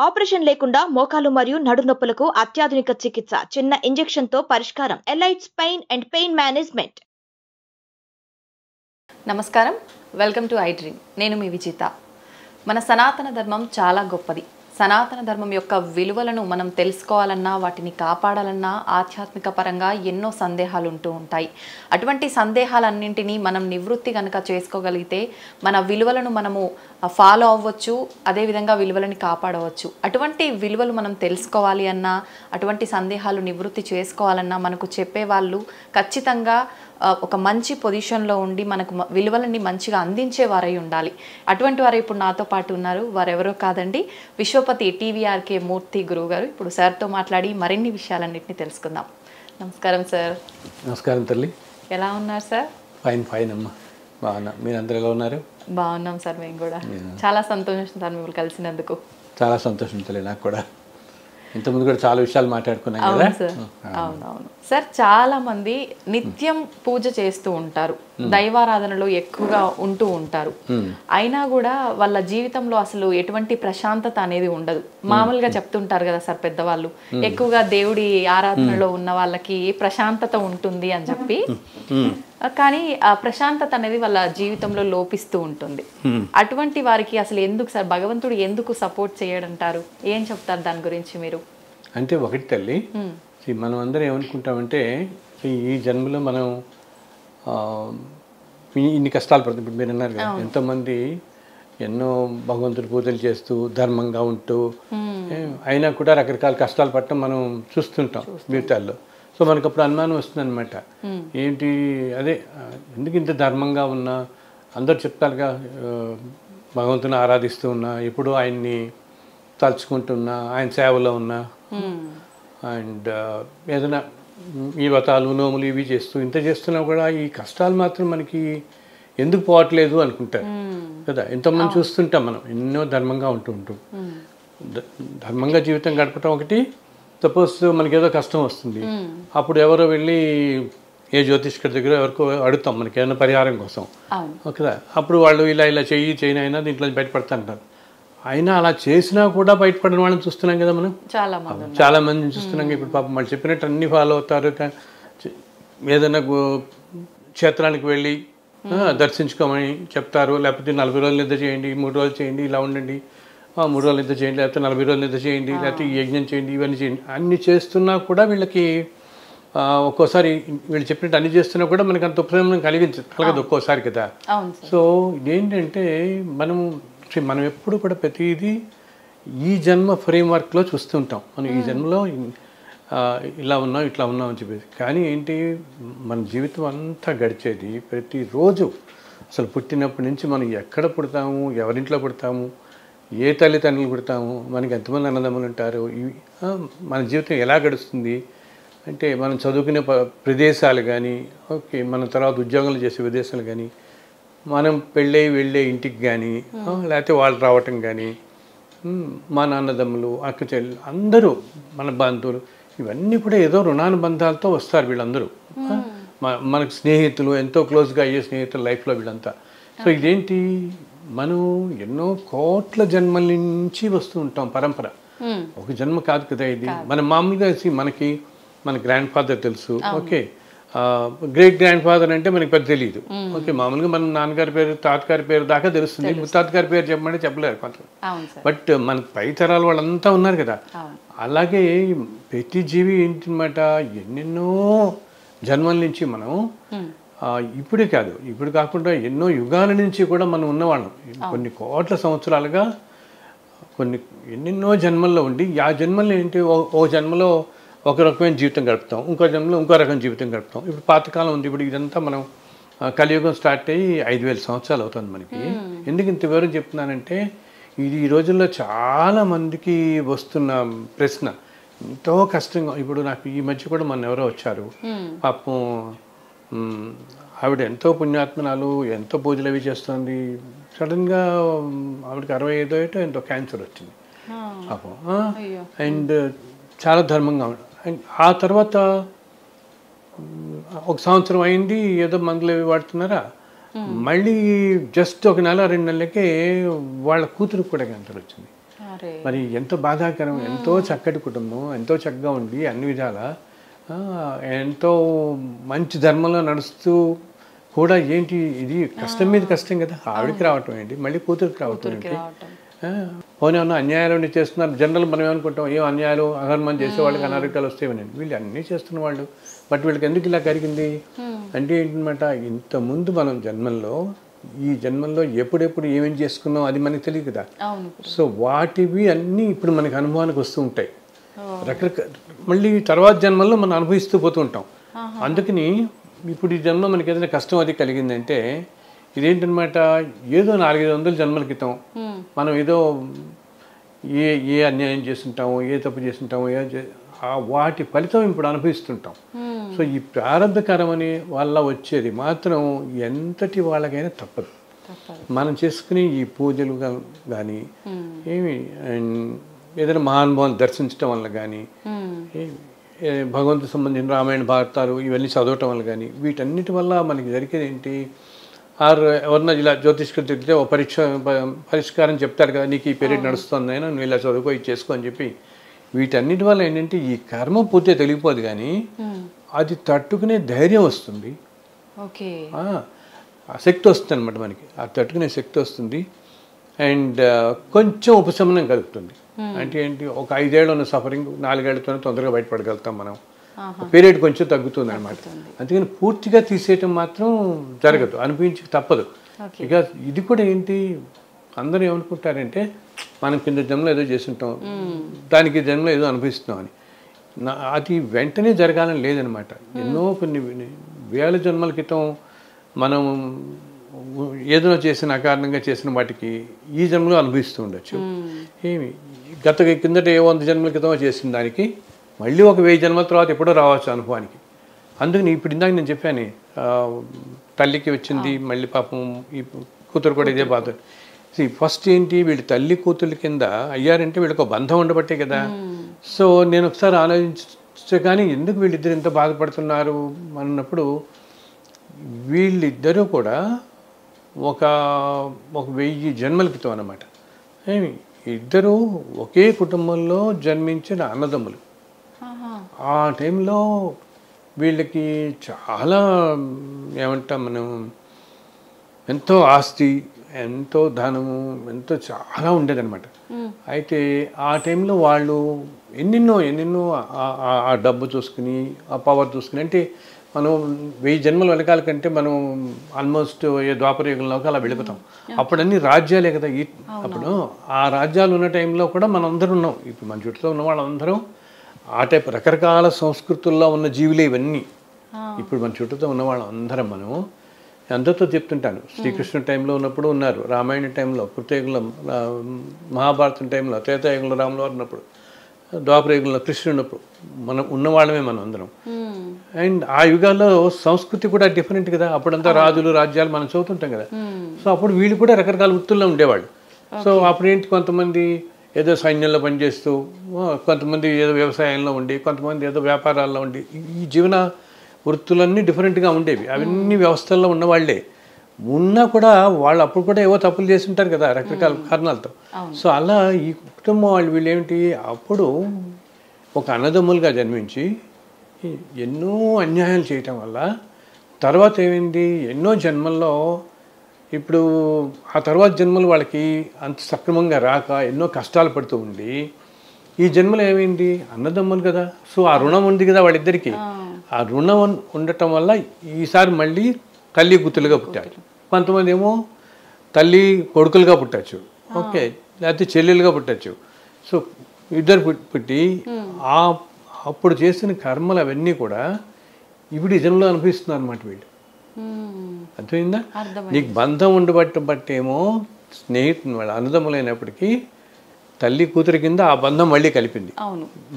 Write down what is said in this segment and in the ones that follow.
Operation లేకుండా మోకాలు మరియు నడునొప్పులకు అత్యాధునిక చికిత్స. చిన్న ఇంజెక్షన్ తో పరిష్కారం. Elites pain and pain management. నమస్కారం, వెల్కమ్ టు ఐ డ్రీమ్. నేను మీ విజిత. మన సనాతన ధర్మం చాలా గొప్పది. సనాతన ధర్మం యొక్క విలువలను మనం తెలుసుకోవాలన్నా, వాటిని కాపాడాలన్నా ఆధ్యాత్మిక పరంగా ఎన్నో సందేహాలు ఉంటూ ఉంటాయి. అటువంటి సందేహాలన్నింటినీ మనం నివృత్తి కనుక చేసుకోగలిగితే మన విలువలను మనము ఫాలో అవ్వచ్చు, అదేవిధంగా విలువలని కాపాడవచ్చు. అటువంటి విలువలు మనం తెలుసుకోవాలి అన్నా, అటువంటి సందేహాలు నివృత్తి చేసుకోవాలన్నా మనకు చెప్పేవాళ్ళు ఖచ్చితంగా ఒక మంచి పొజిషన్లో ఉండి మనకు విలువలని మంచిగా అందించేవారై ఉండాలి. అటువంటి వారు ఇప్పుడు నాతో పాటు ఉన్నారు. వారెవరో కాదండి, విశ్వపతి టీవీఆర్కే మూర్తి గురువు గారు. ఇప్పుడు సార్తో మాట్లాడి మరిన్ని విషయాలన్నింటినీ తెలుసుకుందాం. నమస్కారం సార్. నమస్కారం తల్లి. ఎలా ఉన్నారు సార్? ఫైన్ అమ్మా, బాగున్నా. మీరు అందరూ ఎలా ఉన్నారు? బాగున్నాం సార్, మేము కూడా. చాలా సంతోషం సార్ మిమ్మల్ని కలిసినందుకు. చాలా సంతోషం తల్లి, నాకు కూడా. ఇంతకుముందు కూడా చాలా విషయాలు మాట్లాడుకున్నాం కదా. అవును సార్, అవునవును సార్. చాలా మంది నిత్యం పూజ చేస్తూ ఉంటారు, దైవారాధనలో ఎక్కువగా ఉంటూ ఉంటారు. అయినా కూడా వాళ్ళ జీవితంలో అసలు ఎటువంటి ప్రశాంతత అనేది ఉండదు. మామూలుగా చెప్తుంటారు కదా సార్ పెద్దవాళ్ళు, ఎక్కువగా దేవుడి ఆరాధనలో ఉన్న వాళ్ళకి ప్రశాంతత ఉంటుంది అని చెప్పి. కానీ ఆ ప్రశాంతత అనేది వాళ్ళ జీవితంలో లోపిస్తూ ఉంటుంది. అటువంటి వారికి అసలు ఎందుకు సార్ భగవంతుడు ఎందుకు సపోర్ట్ చేయడంటారు? ఏం చెప్తారు దాని గురించి మీరు? అంటే ఒకటి తల్లి, మనం అందరం ఏమనుకుంటామంటే ఈ జన్మలో మనం ఇన్ని కష్టాలు పడుతుంది. ఇప్పుడు మీరు అన్నారు కదా, ఎంతోమంది ఎన్నో భగవంతుడి పూజలు చేస్తూ ధర్మంగా ఉంటూ అయినా కూడా రకరకాల కష్టాలు పడటం మనం చూస్తుంటాం జీవితాల్లో. సో మనకు అప్పుడు అనుమానం వస్తుంది అనమాట, ఏంటి అదే ఎందుకు ఇంత ధర్మంగా ఉన్నా, అందరు చెప్తారుగా భగవంతుని ఆరాధిస్తూ ఉన్నా, ఎప్పుడు ఆయన్ని తలుచుకుంటున్నా, ఆయన సేవలో ఉన్నా, అండ్ ఏదైనా ఈ వ్రతాలు నోములు ఇవి చేస్తూ ఇంత చేస్తున్నా కూడా ఈ కష్టాలు మాత్రం మనకి ఎందుకు పోవట్లేదు అనుకుంటారు కదా. ఎంతోమంది చూస్తుంటాం మనం, ఎన్నో ధర్మంగా ఉంటాం. ధర్మంగా జీవితం గడపటం ఒకటి. సపోజ్ మనకి ఏదో కష్టం వస్తుంది, అప్పుడు ఎవరో వెళ్ళి ఏ జ్యోతిష్కర్ దగ్గర ఎవరికో అడుగుతాం మనకి ఏదైనా పరిహారం కోసం, ఓకేదా. అప్పుడు వాళ్ళు ఇలా చేయని అయినా దీంట్లో బయటపడతాంటారు. అయినా అలా చేసినా కూడా బయటపడిన వాళ్ళని చూస్తున్నాం కదా మనం, చాలా మందిని చూస్తున్నాం. ఇప్పుడు పాపం వాళ్ళు చెప్పినట్టు అన్ని ఫాలో అవుతారు. ఏదైనా క్షేత్రానికి వెళ్ళి దర్శించుకోమని చెప్తారు, లేకపోతే 40 రోజులు నిద్ర చేయండి, 3 రోజులు చేయండి, ఇలా ఉండండి, 3 రోజులు నిద్ర చేయండి, లేకపోతే 40 రోజులు నిద్ర చేయండి, లేకపోతే ఈ యజ్ఞం చేయండి, ఇవన్నీ చేయండి. అన్ని చేస్తున్నా కూడా వీళ్ళకి ఒక్కోసారి వీళ్ళు చెప్పినట్టు అన్ని చేస్తున్నా కూడా మనకి అంత ఉపశమనం కలగదు ఒక్కోసారి కదా. సో ఇదేంటంటే మనం ఎప్పుడు కూడా ప్రతిదీ ఈ జన్మ ఫ్రేమ్వర్క్లో చూస్తుంటాం. మనం ఈ జన్మలో ఇలా ఉన్నాం, ఇట్లా ఉన్నాం అని చెప్పేసి. కానీ ఏంటి, మన జీవితం అంతా గడిచేది ప్రతిరోజు. అసలు పుట్టినప్పటి నుంచి మనం ఎక్కడ పుడతాము, ఎవరింట్లో పుడతాము, ఏ తల్లిదండ్రులు పుడతాము, మనకి ఎంతమంది అన్నదమ్ములు ఉంటారు, మన జీవితం ఎలా గడుస్తుంది అంటే మనం చదువుకునే ప్రదేశాలు కానీ, ఓకే, మన తర్వాత ఉద్యోగాలు చేసే ప్రదేశాలు కానీ, మనం వెళ్ళే ఇంటికి కానీ, లేకపోతే వాళ్ళు రావటం కానీ, మా నాన్నదమ్ములు, అక్క చెల్లెలు, అందరూ మన బంధువులు, ఇవన్నీ కూడా ఏదో రుణానుబంధాలతో వస్తారు వీళ్ళందరూ. మనకు స్నేహితులు, ఎంతో క్లోజ్గా అయ్యే స్నేహితులు లైఫ్లో వీళ్ళంతా. సో ఇదేంటి, మనం ఎన్నో కోట్ల జన్మల నుంచి వస్తూ ఉంటాం పరంపర. ఒక జన్మ కాదు కదా ఇది. మన మామూలుగా మన గ్రాండ్ ఫాదర్ తెలుసు, ఓకే, గ్రేట్ గ్రాండ్ ఫాదర్ అంటే మనకి పెద్ద తెలియదు, ఓకే. మామూలుగా మన నాన్నగారి పేరు, తాతగారి పేరు దాకా తెలుస్తుంది. ముత్తాతగారి పేరు చెప్పమంటే చెప్పలేరు కొంత. బట్ మన పై తరాల వాళ్ళంతా ఉన్నారు కదా. అలాగే ప్రతి జీవి ఏంటన్నమాట, ఎన్నెన్నో జన్మల నుంచి మనం ఇప్పుడే కాదు, ఇప్పుడు కాకుండా ఎన్నో యుగాల నుంచి కూడా మనం ఉన్నవాళ్ళం. కొన్ని కోట్ల సంవత్సరాలుగా ఎన్నెన్నో జన్మల్లో ఉండి, ఆ జన్మల్లో ఏంటి, ఓ జన్మలో ఒక రకమైన జీవితం గడుపుతాం, ఇంకో జన్మలో ఇంకో రకమైన జీవితం గడుపుతాం. ఇప్పుడు పాతకాలం ఉంది. ఇప్పుడు ఇదంతా మనం కలియుగం స్టార్ట్ అయ్యి 5000 సంవత్సరాలు అవుతుంది మనకి. ఎందుకు ఇంత వివరం చెప్తున్నానంటే, ఇది ఈ రోజుల్లో చాలామందికి వస్తున్న ప్రశ్న. ఎంతో కష్టంగా, ఇప్పుడు నాకు ఈ మధ్య కూడా మన ఎవరో వచ్చారు పాపం, ఆవిడ ఎంతో పుణ్యాత్మనాలు, ఎంతో పూజలు అవి చేస్తుంది. సడన్గా ఆవిడకి 65 ఏటో ఎంతో క్యాన్సర్ వచ్చింది పాపం. అండ్ చాలా ధర్మంగా. అండ్ ఆ తర్వాత ఒక సంవత్సరం అయింది, ఏదో మందులు అవి వాడుతున్నారా, మళ్ళీ జస్ట్ ఒక నెల 2 నెలలకే వాళ్ళ కూతురికి కూడా క్యాన్సర్ వచ్చింది. మరి ఎంత బాధాకరం. ఎంతో చక్కటి కుటుంబం, ఎంతో చక్కగా ఉండి అన్ని విధాల ఎంతో మంచి ధర్మంలో నడుస్తూ కూడా ఏంటి ఇది కష్టం మీద కష్టం కదా. ఆవిడకి రావటం ఏంటి, మళ్ళీ కూతురికి రావటం ఏంటి. పోనీ అన్న అన్యాయాలు చేస్తున్నారు. జనరల్ మనం ఏమనుకుంటాం, ఏం అన్యాయాలు అధర్మం చేసే వాళ్ళకి అనారోగ్యాలు వస్తాయని. వీళ్ళు అన్నీ చేస్తున్న వాళ్ళు, బట్ వీళ్ళకి ఎందుకు ఇలా కలిగింది అంటే ఏంటన్నమాట, ఇంతకుముందు మనం ఈ జన్మల్లో ఎప్పుడెప్పుడు ఏమేం చేసుకున్నాం అది మనకి తెలియదు కదా. సో వాటివి అన్నీ ఇప్పుడు మనకి అనుభవానికి వస్తూ ఉంటాయి. రకరకాల మళ్ళీ తర్వాత జన్మల్లో మనం అనుభవిస్తూ పోతూ ఉంటాం. అందుకని ఇప్పుడు ఈ జన్మ మనకి ఏదైనా కష్టం అది కలిగిందంటే ఇదేంటనమాట, ఏదో 400-500 జన్మల క్రితం మనం ఏదో ఏ అన్యాయం చేస్తుంటామో, ఏ తప్పు చేస్తుంటామో, వాటి ఫలితం ఇప్పుడు అనుభవిస్తుంటాం. సో ఈ ప్రారంభకరం అనే వల్ల వచ్చేది మాత్రం ఎంతటి వాళ్ళకైనా తప్పదు. మనం చేసుకుని ఈ పూజలు కానీ ఏమి ఏదైనా మహానుభావాన్ని దర్శించడం వల్ల కానీ, భగవంతుకు సంబంధించిన రామాయణ భారతాలు ఇవన్నీ చదవటం వల్ల కానీ, వీటన్నిటి వల్ల మనకి జరిగేది ఏంటి, ఎవరన్నా ఇలా జ్యోతిష్కులు తిరిగితే ఓ పరిష్కారం చెప్తారు కదా, నీకు ఈ పీరియడ్ నడుస్తుంది అయినా నువ్వు ఇలా చదువుకో, ఇది చేసుకో అని చెప్పి. వీటన్నిటి వల్ల ఏంటంటే ఈ కర్మ పూర్తిగా తెలియపోదు కానీ అది తట్టుకునే ధైర్యం వస్తుంది, ఆ శక్తి వస్తుంది అనమాట మనకి. ఆ తట్టుకునే శక్తి వస్తుంది. అండ్ కొంచెం ఉపశమనం కలుగుతుంది. అంటే ఏంటి, ఒక 5 ఏళ్ళు ఉన్న సఫరింగ్ 4 ఏళ్లతోనే తొందరగా బయటపడగలుగుతాం మనం. పీరియడ్ కొంచెం తగ్గుతుంది అనమాట. అందుకని పూర్తిగా తీసేయటం మాత్రం జరగదు, అనిపించి తప్పదు. ఇక ఇది కూడా ఏంటి, అందరూ ఏమనుకుంటారంటే మనం కింద జన్మలో ఏదో చేస్తుంటాం, దానికి జన్మలో ఏదో అనుభవిస్తున్నాం అని. అది వెంటనే జరగాలని లేదనమాట. ఎన్నో కొన్ని వేల జన్మల క్రితం మనం ఏదో చేసిన అకారణంగా చేసిన వాటికి ఈ జన్మలో అనుభవిస్తూ ఉండొచ్చు. ఏమి కిందట 100 జన్మల క్రితం చేసిన దానికి మళ్ళీ ఒక 1000 జన్మల తర్వాత ఎప్పుడో రావచ్చు అనుభవానికి. అందుకని ఇప్పుడు ఇందాక నేను చెప్పాను, తల్లికి వచ్చింది, మళ్ళీ పాపం ఈ కూతురు కూడా ఇదే బాధ. ఫస్ట్ ఏంటి, వీళ్ళు తల్లి కూతుర్ల కింద అయ్యారంటే వీళ్ళకి ఒక బంధం ఉండబట్టే కదా. సో నేను ఒకసారి ఆలోచించే కానీ ఎందుకు వీళ్ళిద్దరు ఇంత బాధపడుతున్నారు అన్నప్పుడు, వీళ్ళిద్దరూ కూడా ఒక 1000 జన్మల క్రితం అన్నమాట. ఇద్దరు ఒకే కుటుంబంలో జన్మించిన అన్నదమ్ములు. ఆ టైంలో వీళ్ళకి చాలా ఏమంటాం మనం, ఎంతో ఆస్తి, ఎంతో ధనము, ఎంతో చాలా ఉండేదన్నమాట. అయితే ఆ టైంలో వాళ్ళు ఎన్నెన్నో ఆ డబ్బు చూసుకుని, ఆ పవర్ చూసుకుని, అంటే మనం 1000 జన్మల వెనకాల కంటే మనం ఆల్మోస్ట్ ద్వాపర యుగంలోకి అలా వెళ్ళిపోతాం. అప్పుడు అన్ని రాజ్యాలే కదా. అప్పుడు ఆ రాజ్యాలు ఉన్న టైంలో కూడా మనం అందరం ఉన్నాం. ఇప్పుడు మన చుట్టూ ఉన్న వాళ్ళందరం ఆ టైప్ రకరకాల సంస్కృతుల్లో ఉన్న జీవులే ఇవన్నీ. ఇప్పుడు మన చుట్టూతో ఉన్న వాళ్ళందరం మనం అందరితో చెప్తుంటాను. శ్రీకృష్ణ టైంలో ఉన్నప్పుడు ఉన్నారు, రామాయణ టైంలో, కృతయుగంలో, మహాభారతం టైంలో, త్రేతాయుగంలో రాములు వారు ఉన్నప్పుడు, ద్వాపరయుగంలో కృష్ణుడు ఉన్నప్పుడు మనం ఉన్నవాళ్ళమే మనం అందరం. అండ్ ఆ యుగాల్లో సంస్కృతి కూడా డిఫరెంట్ కదా. అప్పుడంతా రాజులు రాజ్యాలు మనం చదువుతుంటాం కదా. సో అప్పుడు వీళ్ళు కూడా రకరకాల వృత్తుల్లో ఉండేవాళ్ళు. సో అప్పుడు ఏంటి, కొంతమంది ఏదో సైన్యంలో పనిచేస్తూ, కొంతమంది ఏదో వ్యవసాయంలో ఉండి, కొంతమంది ఏదో వ్యాపారాల్లో ఉండి, ఈ జీవన వృత్తులన్నీ డిఫరెంట్గా ఉండేవి. అవన్నీ వ్యవస్థల్లో ఉన్నవాళ్లే ఉన్నా కూడా వాళ్ళు అప్పుడు కూడా ఏవో తప్పులు చేసి ఉంటారు కదా రకరకాల కారణాలతో. సో అలా ఈ కుటుంబం వీళ్ళు ఏమిటి, అప్పుడు ఒక అన్నదమ్ములుగా జన్మించి ఎన్నో అన్యాయాలు చేయటం వల్ల తర్వాత ఏమైంది, ఎన్నో జన్మల్లో ఇప్పుడు ఆ తర్వాత జన్మలు వాళ్ళకి అంత సక్రమంగా రాక ఎన్నో కష్టాలు పడుతూ ఉండి, ఈ జన్మలో ఏమైంది, అన్నదమ్ములు కదా. సో ఆ రుణం ఉంది కదా వాళ్ళిద్దరికీ. ఆ రుణం ఉండటం వల్ల ఈసారి మళ్ళీ తల్లి కూతులుగా పుట్టారు. కొంతమంది ఏమో తల్లి కొడుకులుగా పుట్టచ్చు, ఓకే, లేకపోతే చెల్లెలుగా పుట్టచ్చు. సో ఇద్దరు పుట్టి అప్పుడు చేసిన కర్మలు అవన్నీ కూడా ఇప్పుడు ఈ జన్మలో అనిపిస్తున్నారు అనమాట వీళ్ళు. అర్థమైందా? నీకు బంధం ఉండబట్టేమో స్నేహితుని వాళ్ళ అన్నదమ్ములైనప్పటికీ తల్లి కూతురి కింద ఆ బంధం మళ్ళీ కలిపింది.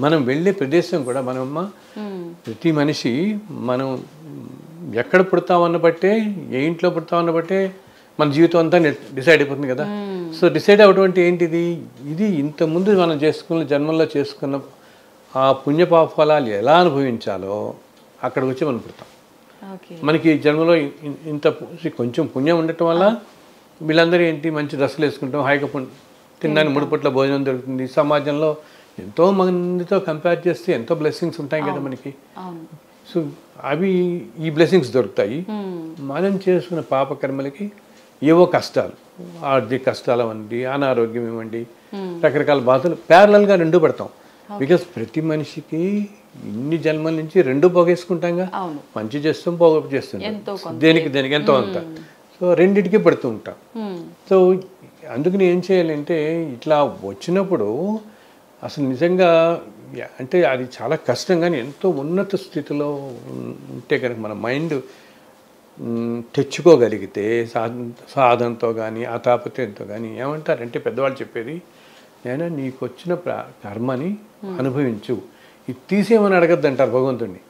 మనం వెళ్ళే ప్రదేశం కూడా మనమ్మ, ప్రతి మనిషి మనం ఎక్కడ పుడతామన్న బట్టే, ఏ ఇంట్లో పుడతామన్న బట్టే మన జీవితం అంతా డిసైడ్ అయిపోతుంది కదా. సో డిసైడ్ అవ్వటువంటి ఏంటిది, ఇది ఇంతకుముందు మనం చేసుకున్న జన్మల్లో చేసుకున్న ఆ పుణ్యపాప ఫలాలు ఎలా అనుభవించాలో అక్కడికి వచ్చి మనం పుడతాం. ఓకే. మనకి ఈ జన్మలో ఇంత కొంచెం పుణ్యం ఉండటం వల్ల వీళ్ళందరూ ఏంటి మంచి డ్రెస్సులు వేసుకుంటాం, హాయిగా తినడానికి 3 పూట్ల భోజనం దొరుకుతుంది. సమాజంలో ఎంతో మందితో కంపేర్ చేస్తే ఎంతో బ్లెస్సింగ్స్ ఉంటాయి కదా మనకి. అవును. సో అవి ఈ బ్లెస్సింగ్స్ దొరుకుతాయి. మనం చేసుకున్న పాపకర్మలకి ఏవో కష్టాలు, ఆర్థిక కష్టాలు అవ్వండి, అనారోగ్యం ఇవ్వండి, రకరకాల బాధలు ప్యారలల్గా రెండు పడతాం. బికాస్ ప్రతి మనిషికి ఇన్ని జన్మల నుంచి రెండు పోగేసుకుంటాంగా. అవును. మంచి చేస్తాం, పోగొప్పు చేస్తాం, దేనికి ఎంతో అంత. సో రెండింటికి పడుతూ ఉంటాం. సో అందుకని ఏం చేయాలంటే ఇట్లా వచ్చినప్పుడు అసలు నిజంగా అంటే అది చాలా కష్టం, కానీ ఎంతో ఉన్నత స్థితిలో ఉంటే కనుక మన మైండ్ తెచ్చుకోగలిగితే సాధనతో కానీ ఆతాపత్యంతో కానీ ఏమంటారంటే పెద్దవాళ్ళు చెప్పేది, నేను నీకు వచ్చిన కర్మని అనుభవించు, ఇది తీసేయమని అడగద్దు అంటారు భగవంతుడిని.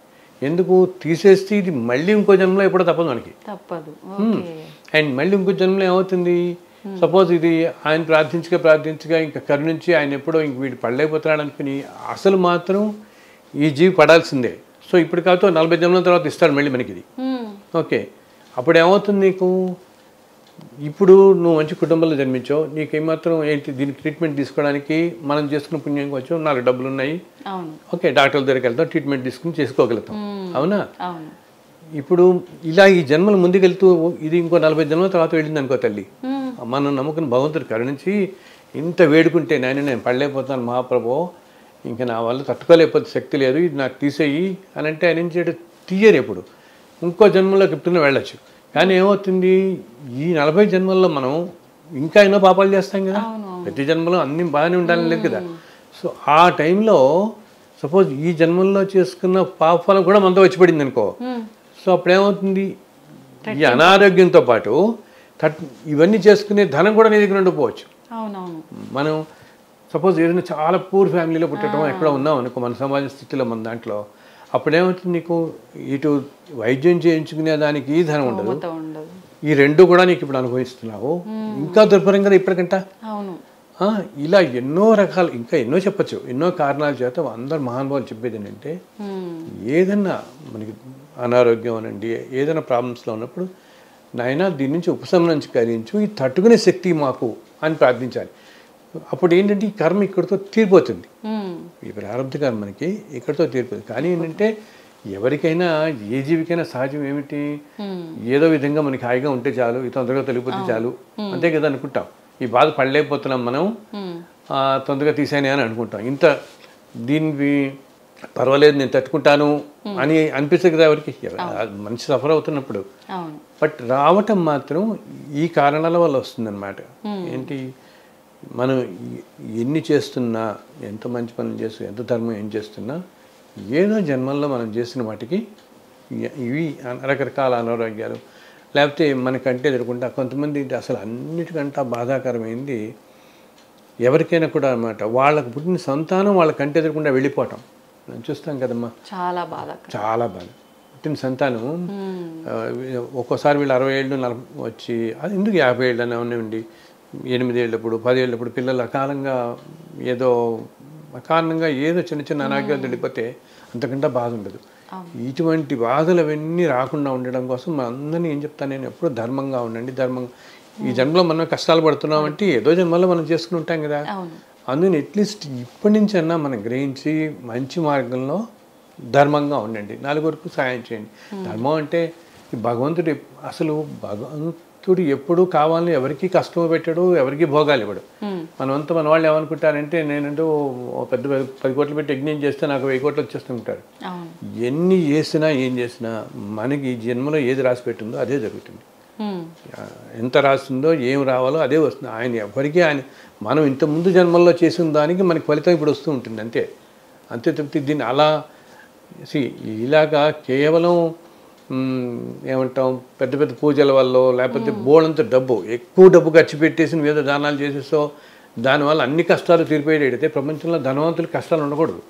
ఎందుకు తీసేస్తే ఇది మళ్ళీ ఇంకో జన్మలో ఎప్పుడో తప్పదు మనకి. తప్పదు. అండ్ మళ్ళీ ఇంకో జన్మలో ఏమవుతుంది, సపోజ్ ఇది ఆయన ప్రార్థించగా ఇంకా కరుణించి ఆయన ఎప్పుడో ఇంక వీడు పడలేకపోతున్నాడు అనుకుని అసలు మాత్రం ఈ జీవి పడాల్సిందే. సో ఇప్పుడు కాదు 40 జన్మల తర్వాత ఇస్తాడు మళ్ళీ మనకి ఇది. ఓకే, అప్పుడు ఏమవుతుంది నీకు, ఇప్పుడు నువ్వు మంచి కుటుంబంలో జన్మించావు, నీకు ఏమాత్రం ఏంటి దీనికి ట్రీట్మెంట్ తీసుకోవడానికి మనం చేసుకున్న పుణ్యం వచ్చావు, 4 డబ్బులు ఉన్నాయి, ఓకే డాక్టర్ల దగ్గరికి వెళ్తాం, ట్రీట్మెంట్ తీసుకుని చేసుకోగలుగుతాం, అవునా. ఇప్పుడు ఇలా ఈ జన్మలు ముందుకెళ్తూ ఇది ఇంకో 40 జన్మల తర్వాత వెళ్ళింది అనుకో తల్లి, మనం నమ్ముకుని భగవంతుడు కరుణించి ఇంత వేడుకుంటే నేను పడలేకపోతాను మహాప్రభు, ఇంకా నా వల్ల తట్టుకోలేకపోతే శక్తి లేదు, ఇది నాకు తీసేయి అని అంటే ఆయన ఏం చేయడం, తీయరు. ఎప్పుడు ఇంకో జన్మలోకి ఎప్పుడైనా వెళ్ళచ్చు. కానీ ఏమవుతుంది, ఈ 40 జన్మల్లో మనం ఇంకా ఎన్నో పాపాలు చేస్తాం కదా, ప్రతి జన్మలో అన్ని బాగానే ఉండాలని లేదు కదా. సో ఆ టైంలో సపోజ్ ఈ జన్మల్లో చేసుకున్న పాపాలు కూడా మనతో వచ్చి పడింది అనుకో, సో అప్పుడు ఏమవుతుంది, ఈ అనారోగ్యంతో పాటు ఇవన్నీ చేసుకునే ధనం కూడా నీ దగ్గర ఉండిపోవచ్చు. మనం సపోజ్ ఏదైనా చాలా పూర్ ఫ్యామిలీలో పుట్టడం ఎక్కడ ఉన్నాం అనుకో, మన సమాజ స్థితిలో మన దాంట్లో, అప్పుడేమవుతుంది నీకు ఇటు వైద్యం చేయించుకునే దానికి ఈ ధనం ఉండదు, ఈ రెండు కూడా నీకు ఇప్పుడు అనుభవిస్తున్నావు, ఇంకా దుర్భరం కదా ఇప్పటికంట. ఇలా ఎన్నో రకాలు ఇంకా ఎన్నో చెప్పచ్చు, ఎన్నో కారణాల చేత అందరు మహానుభావులు చెప్పేది ఏంటంటే, ఏదన్నా మనకి అనారోగ్యం అనండి, ఏదైనా ప్రాబ్లమ్స్లో ఉన్నప్పుడు నాయన దీని నుంచి ఉపశమనం కలిగించు, ఈ తట్టుకునే శక్తి మాకు అని ప్రార్థించాలి. అప్పుడు ఏంటంటే ఈ కర్మ ఇక్కడితో తీరిపోతుంది, ఈ ప్రారంభ కర్మ మనకి ఇక్కడితో తీరిపోతుంది. కానీ ఏంటంటే ఎవరికైనా ఏ జీవికైనా సహజం ఏమిటి, ఏదో విధంగా మనకి హాయిగా ఉంటే చాలు, ఈ తొందరగా తొలిగిపోతే చాలు, అంతే కదా అనుకుంటాం. ఈ బాధ పడలేకపోతున్నాం మనం, తొందరగా తీసానే అని అనుకుంటాం. ఇంత దీనికి పర్వాలేదు నేను తట్టుకుంటాను అని అనిపిస్తుంది కదా ఎవరికి, మనిషి సఫర్ అవుతున్నప్పుడు. బట్ రావటం మాత్రం ఈ కారణాల వల్ల వస్తుందన్నమాట. ఏంటి, మనం ఎన్ని చేస్తున్నా, ఎంత మంచి పనులు చేస్తూ, ఎంత ధర్మం ఏం చేస్తున్నా, ఏదో జన్మల్లో మనం చేసిన వాటికి ఇవి రకరకాల అనారోగ్యాలు, లేకపోతే మనకంటే ఎదుర్కొంటా కొంతమంది అసలు అన్నిటికంటే బాధాకరమైంది ఎవరికైనా కూడా అన్నమాట, వాళ్ళకు పుట్టిన సంతానం వాళ్ళకంటే ఎదుర్కొంటా వెళ్ళిపోవటం మనం చూస్తాం కదమ్మా. చాలా బాధ పుట్టిన సంతానం ఒక్కోసారి వీళ్ళు 60 ఏళ్ళు వచ్చి, అది ఎందుకు 50 ఏళ్ళు అని ఉన్నాయండి, 8 ఏళ్ళప్పుడు 10 ఏళ్ళప్పుడు పిల్లలు అకాలంగా ఏదో చిన్న చిన్న అనారోగ్యాలు వెళ్ళిపోతే అంతకంటే బాధ ఉండదు. ఇటువంటి బాధలు అవన్నీ రాకుండా ఉండడం కోసం మన అందరినీ ఏం చెప్తాను నేను, ఎప్పుడూ ధర్మంగా ఉండండి. ఈ జన్మలో మనం కష్టాలు పడుతున్నామంటే ఏదో జన్మలో మనం చేసుకుని ఉంటాం కదా, అందుకని అట్లీస్ట్ ఇప్పటి నుంచి అన్నా మనం గ్రహించి మంచి మార్గంలో ధర్మంగా ఉండండి, నలుగురికి సాయం చేయండి. ధర్మం అంటే భగవంతుడు అసలు భగవంతుడు ఎప్పుడూ కావాలని ఎవరికి కష్టం పెట్టాడు, ఎవరికి భోగాలు ఇవ్వడు. మనమంతా మన వాళ్ళు ఏమనుకుంటారంటే, నేనంటూ పెద్ద 10 కోట్లు పెట్టి యజ్ఞం చేస్తే నాకు 1000 కోట్లు వచ్చేస్తుంటారు. ఎన్ని చేసినా ఏం చేసినా మనకి ఈ జన్మలో ఏది రాసి పెట్టిందో అదే జరుగుతుంది. ఎంత రాస్తుందో ఏం రావాలో అదే వస్తుంది. ఆయన ఎవరికి మనం ఇంత ముందు జన్మల్లో చేసిన దానికి మనకి ఫలితం ఇప్పుడు వస్తూ ఉంటుంది, అంతే తప్పితే దీన్ని అలా ఇలాగా కేవలం ఏమంటాం పెద్ద పెద్ద పూజల వల్ల, లేకపోతే బోడంత ఎక్కువ డబ్బు ఖర్చు పెట్టేసి ఏదో దానాలు చేసేసో దానివల్ల అన్ని కష్టాలు తీరిపోయేటైతే ప్రపంచంలో ధనవంతులకి కష్టాలు ఉండకూడదు,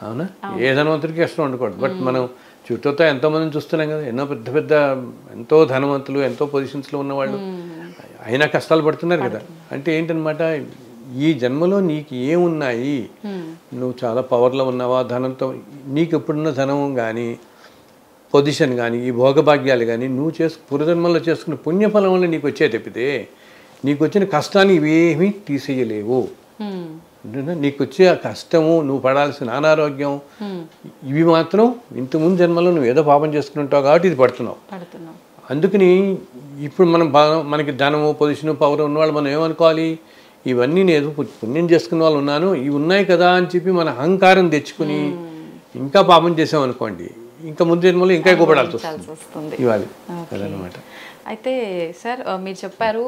అవునా. ఏ ధనవంతులకి కష్టం ఉండకూడదు. బట్ మనం చుట్టూతో ఎంతోమందిని చూస్తున్నాం కదా, ఎన్నో పెద్ద ఎంతో ధనవంతులు, ఎంతో పొజిషన్స్లో ఉన్నవాళ్ళు అయినా కష్టాలు పడుతున్నారు కదా. అంటే ఏంటనమాట, ఈ జన్మలో నీకు ఏమున్నాయి, నువ్వు చాలా పవర్లో ఉన్నావా, ధనంతో నీకు ఎప్పుడున్న ధనం కానీ పొజిషన్ కానీ ఈ భోగభాగ్యాలు కానీ నువ్వు పూర్వజన్మల్లో చేసుకున్న పుణ్యఫలం వల్ల నీకు వచ్చే తప్పితే నీకు వచ్చిన కష్టాన్ని ఇవేమీ తీసేయలేవు. నీకు వచ్చే ఆ కష్టము, నువ్వు పడాల్సిన అనారోగ్యం, ఇవి మాత్రం ఇంతకుముందు జన్మలో నువ్వు ఏదో పాపం చేసుకుంటావు కాబట్టి ఇది పడుతున్నావు. అందుకని ఇప్పుడు మనకి ధనము, పొజిషను, పవర్ ఉన్నవాళ్ళు మనం ఏమనుకోవాలి, ఇవన్నీ నేను పుణ్యం చేసుకున్న వాళ్ళు ఉన్నాను, ఇవి ఉన్నాయి కదా అని చెప్పి మన అహంకారం తెచ్చుకుని ఇంకా పాపం చేసామనుకోండి, ఇంకా ముందు జన్మలో ఇంకా ఎక్కువ పడాల్సి వస్తుంది ఇవ్వాలి అదనమాట. అయితే సార్ మీరు చెప్పారు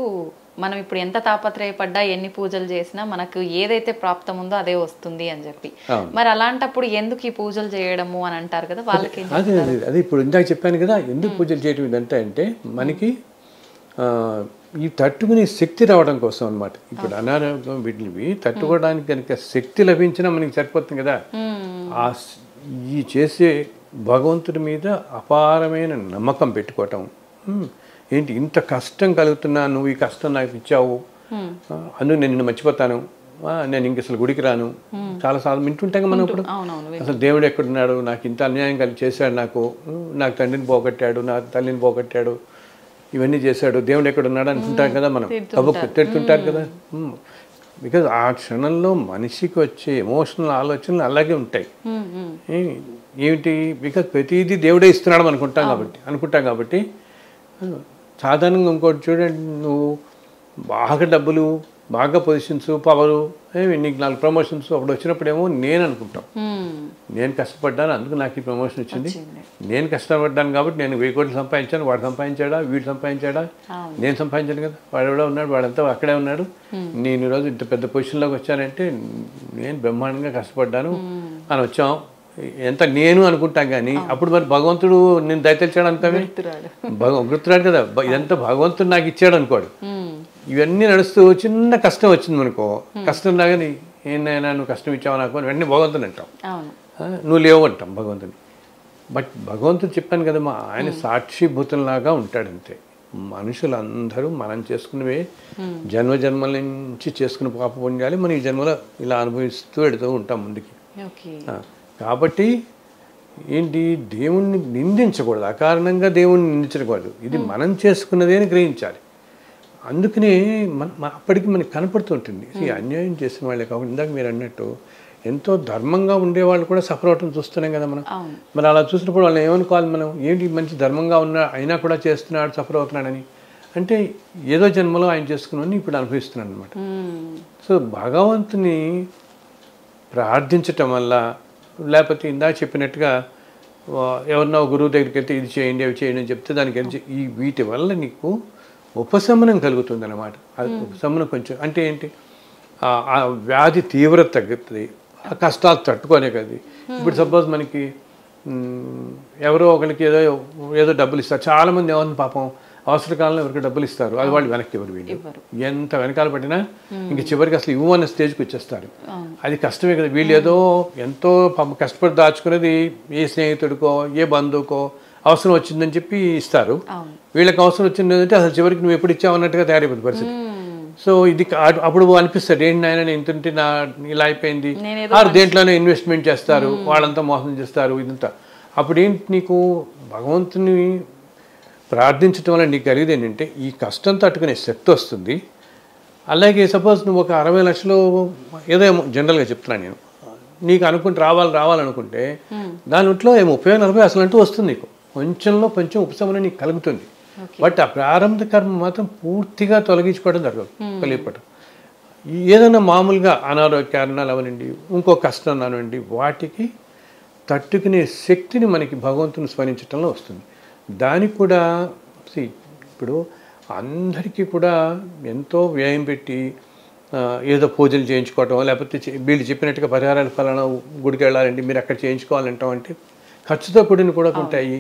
మనం ఇప్పుడు ఎంత తాపత్రయపడ్డా ఎన్ని పూజలు చేసినా మనకు ఏదైతే ప్రాప్తం ఉందో అదే వస్తుంది అని చెప్పి, మరి అలాంటప్పుడు ఎందుకు ఈ పూజలు చేయడము అని అంటారు కదా వాళ్ళకి? అదే ఇప్పుడు ఇందాక చెప్పాను కదా, ఎందుకు పూజలు చేయడం ఇదంతా అంటే మనకి ఈ తట్టుకునే శక్తి రావడం కోసం అనమాట. ఇప్పుడు అనారోగ్యం వీటివి తట్టుకోవడానికి కనుక శక్తి లభించినా మనకి సరిపోతుంది కదా. ఈ చేసే భగవంతుడి మీద అపారమైన నమ్మకం పెట్టుకోవటం. ఏంటి ఇంత కష్టం కలుగుతున్నా, నువ్వు ఈ కష్టం నాకు ఇచ్చావు, అందుకు నేను నిన్ను మర్చిపోతాను, నేను ఇంక అసలు గుడికి రాను. చాలాసార్లు వింటుంటాం మనం. ఇప్పుడు అసలు దేవుడు ఎక్కడున్నాడు, నాకు ఇంత అన్యాయం చేశాడు, నాకు తండ్రిని పోగొట్టాడు, నా తల్లిని పోగొట్టాడు, ఇవన్నీ చేశాడు, దేవుడు ఎక్కడున్నాడు అనుకుంటాం కదా మనం. తిడుతుంటారు కదా. బికాజ్ ఆ క్షణంలో మనిషికి వచ్చే ఎమోషనల్ ఆలోచనలు అలాగే ఉంటాయి. ఏమిటి, బికాజ్ ప్రతిదీ దేవుడే ఇస్తున్నాడు అనుకుంటాం కాబట్టి సాధారణంగా ఇంకోటి చూడండి, నువ్వు బాగా డబ్బులు, బాగా పొజిషన్స్, పవరు, నీకు 4 ప్రమోషన్స్ అప్పుడు వచ్చినప్పుడేమో నేను అనుకుంటాం, నేను కష్టపడ్డాను అందుకు నాకు ఈ ప్రమోషన్ వచ్చింది, నేను కష్టపడ్డాను కాబట్టి నేను 1000 కోట్లు సంపాదించాను, వాడు సంపాదించాడా, వీడు సంపాదించాడా, నేను సంపాదించాను కదా, వాడు ఎవడో ఉన్నాడు, వాడంతా అక్కడే ఉన్నాడు, నేను ఈరోజు ఇంత పెద్ద పొజిషన్లోకి వచ్చానంటే నేను బ్రహ్మాండంగా కష్టపడ్డాను అని వచ్చాం, ఎంత నేను అనుకుంటాం. కానీ అప్పుడు మరి భగవంతుడు నేను దయతలిచాడు అంటామే, గుర్తురాడు కదా, ఇదంతా భగవంతుడు నాకు ఇచ్చాడు అనుకోడు. ఇవన్నీ నడుస్తూ చిన్న కష్టం వచ్చింది మనకో, కష్టం రాగానే ఏనైనా నువ్వు కష్టం ఇచ్చావు నాకు అని వెంటనే భగవంతుని అంటాం, నువ్వు లేవు అంటాం భగవంతుని. బట్ భగవంతుడు చెప్పాను కదా, ఆయన సాక్షిభూతంలాగా ఉంటాడు అంతే. మనుషులందరూ మనం చేసుకున్నవే జన్మల నుంచి చేసుకున్న పాప పుణ్యాలు మనం ఈ జన్మలో ఇలా అనుభవిస్తూ వెళుతూ ఉంటాం ముందుకి. కాబట్టి ఏంటి, దేవుణ్ణి నిందించకూడదు, అకారణంగా దేవుణ్ణి నిందించకూడదు, ఇది మనం చేసుకున్నదే అని గ్రహించాలి. అందుకనే అప్పటికి మనకి కనపడుతుంటుంది ఈ అన్యాయం చేసిన వాళ్ళే కాకుండా ఇందాక మీరు అన్నట్టు ఎంతో ధర్మంగా ఉండేవాళ్ళు కూడా సఫర్ అవటం చూస్తున్నాం కదా మనం. మరి అలా చూసినప్పుడు వాళ్ళని ఏమనుకోవాలి మనం, ఏంటి మంచి ధర్మంగా ఉన్నా అయినా కూడా చేస్తున్నాడు, సఫర్ అవుతున్నాడని, అంటే ఏదో జన్మలో ఆయన చేసుకున్నాను ఇప్పుడు అనుభవిస్తున్నాడు అనమాట. సో భగవంతుని ప్రార్థించటం వల్ల, లేకపోతే ఇందాక చెప్పినట్టుగా ఎవరినో గురువు దగ్గరికి వెళ్తే ఇది చేయండి అవి చేయండి అని చెప్తే దానికి వీటి వల్ల నీకు ఉపశమనం కలుగుతుంది అన్నమాట. అది ఉపశమనం కొంచెం అంటే ఏంటి, ఆ వ్యాధి తీవ్రత తగ్గుతుంది, ఆ కష్టాలు తట్టుకోనే కదా. ఇప్పుడు సపోజ్ మనకి ఎవరో ఒకరికి ఏదో డబ్బులు ఇస్తారు, చాలామంది ఏమన్నా పాపం అవసర కాలంలో ఎవరికి డబ్బులు ఇస్తారు, అది వాళ్ళు వెనక్కి ఎవరు వీళ్ళు ఎంత వెనకాల పట్టినా ఇంక చివరికి అసలు ఇవ్వన్న స్టేజ్కి వచ్చేస్తారు. అది కష్టమే కదా. వీళ్ళు ఏదో ఎంతో కష్టపడి దాచుకునేది ఏ స్నేహితుడికో ఏ బంధువుకో అవసరం వచ్చిందని చెప్పి ఇస్తారు, వీళ్ళకి అవసరం వచ్చిందంటే అసలు చివరికి నువ్వు ఎప్పుడు ఇచ్చావు అన్నట్టుగా తయారైపోతుంది పరిస్థితి. సో ఇది అప్పుడు అనిపిస్తుంది, ఏంటి నాయన నేను ఇంతుంటే నా ఇలా అయిపోయింది, దేంట్లోనే ఇన్వెస్ట్మెంట్ చేస్తారు, వాళ్ళంతా మోసం చేస్తారు ఇదంతా. అప్పుడు ఏంటి, నీకు భగవంతుని ప్రార్థించడం వల్ల నీకు కలిగేది ఏంటంటే ఈ కష్టం తట్టుకునే శక్తి వస్తుంది. అలాగే సపోజ్ నువ్వు ఒక 60 లక్షలు ఏదో జనరల్గా చెప్తున్నాను నేను, నీకు అనుకుంటే రావాలనుకుంటే దానిట్లో 30-40 అసలు అంటూ వస్తుంది, నీకు కొంచెంలో కొంచెం ఉపశమనం నీకు కలుగుతుంది. బట్ ఆ ప్రారంభ కర్మ మాత్రం పూర్తిగా తొలగించుకోవడం జరగదు, కలిగిపోవడం. ఏదైనా మామూలుగా అనారోగ్య కారణాలు అవనండి, ఇంకో కష్టం అవనండి, వాటికి తట్టుకునే శక్తిని మనకి భగవంతుని స్మరించడంలో వస్తుంది. దానికి కూడా ఇప్పుడు అందరికీ కూడా ఎంతో వ్యయం పెట్టి ఏదో పూజలు చేయించుకోవటం, లేకపోతే వీళ్ళు చెప్పినట్టుగా పరిహారాల ఫలానా గుడికి వెళ్ళాలండి మీరు అక్కడ చేయించుకోవాలంటాం అంటే ఖర్చుతో కూడిన కూడా ఉంటాయి.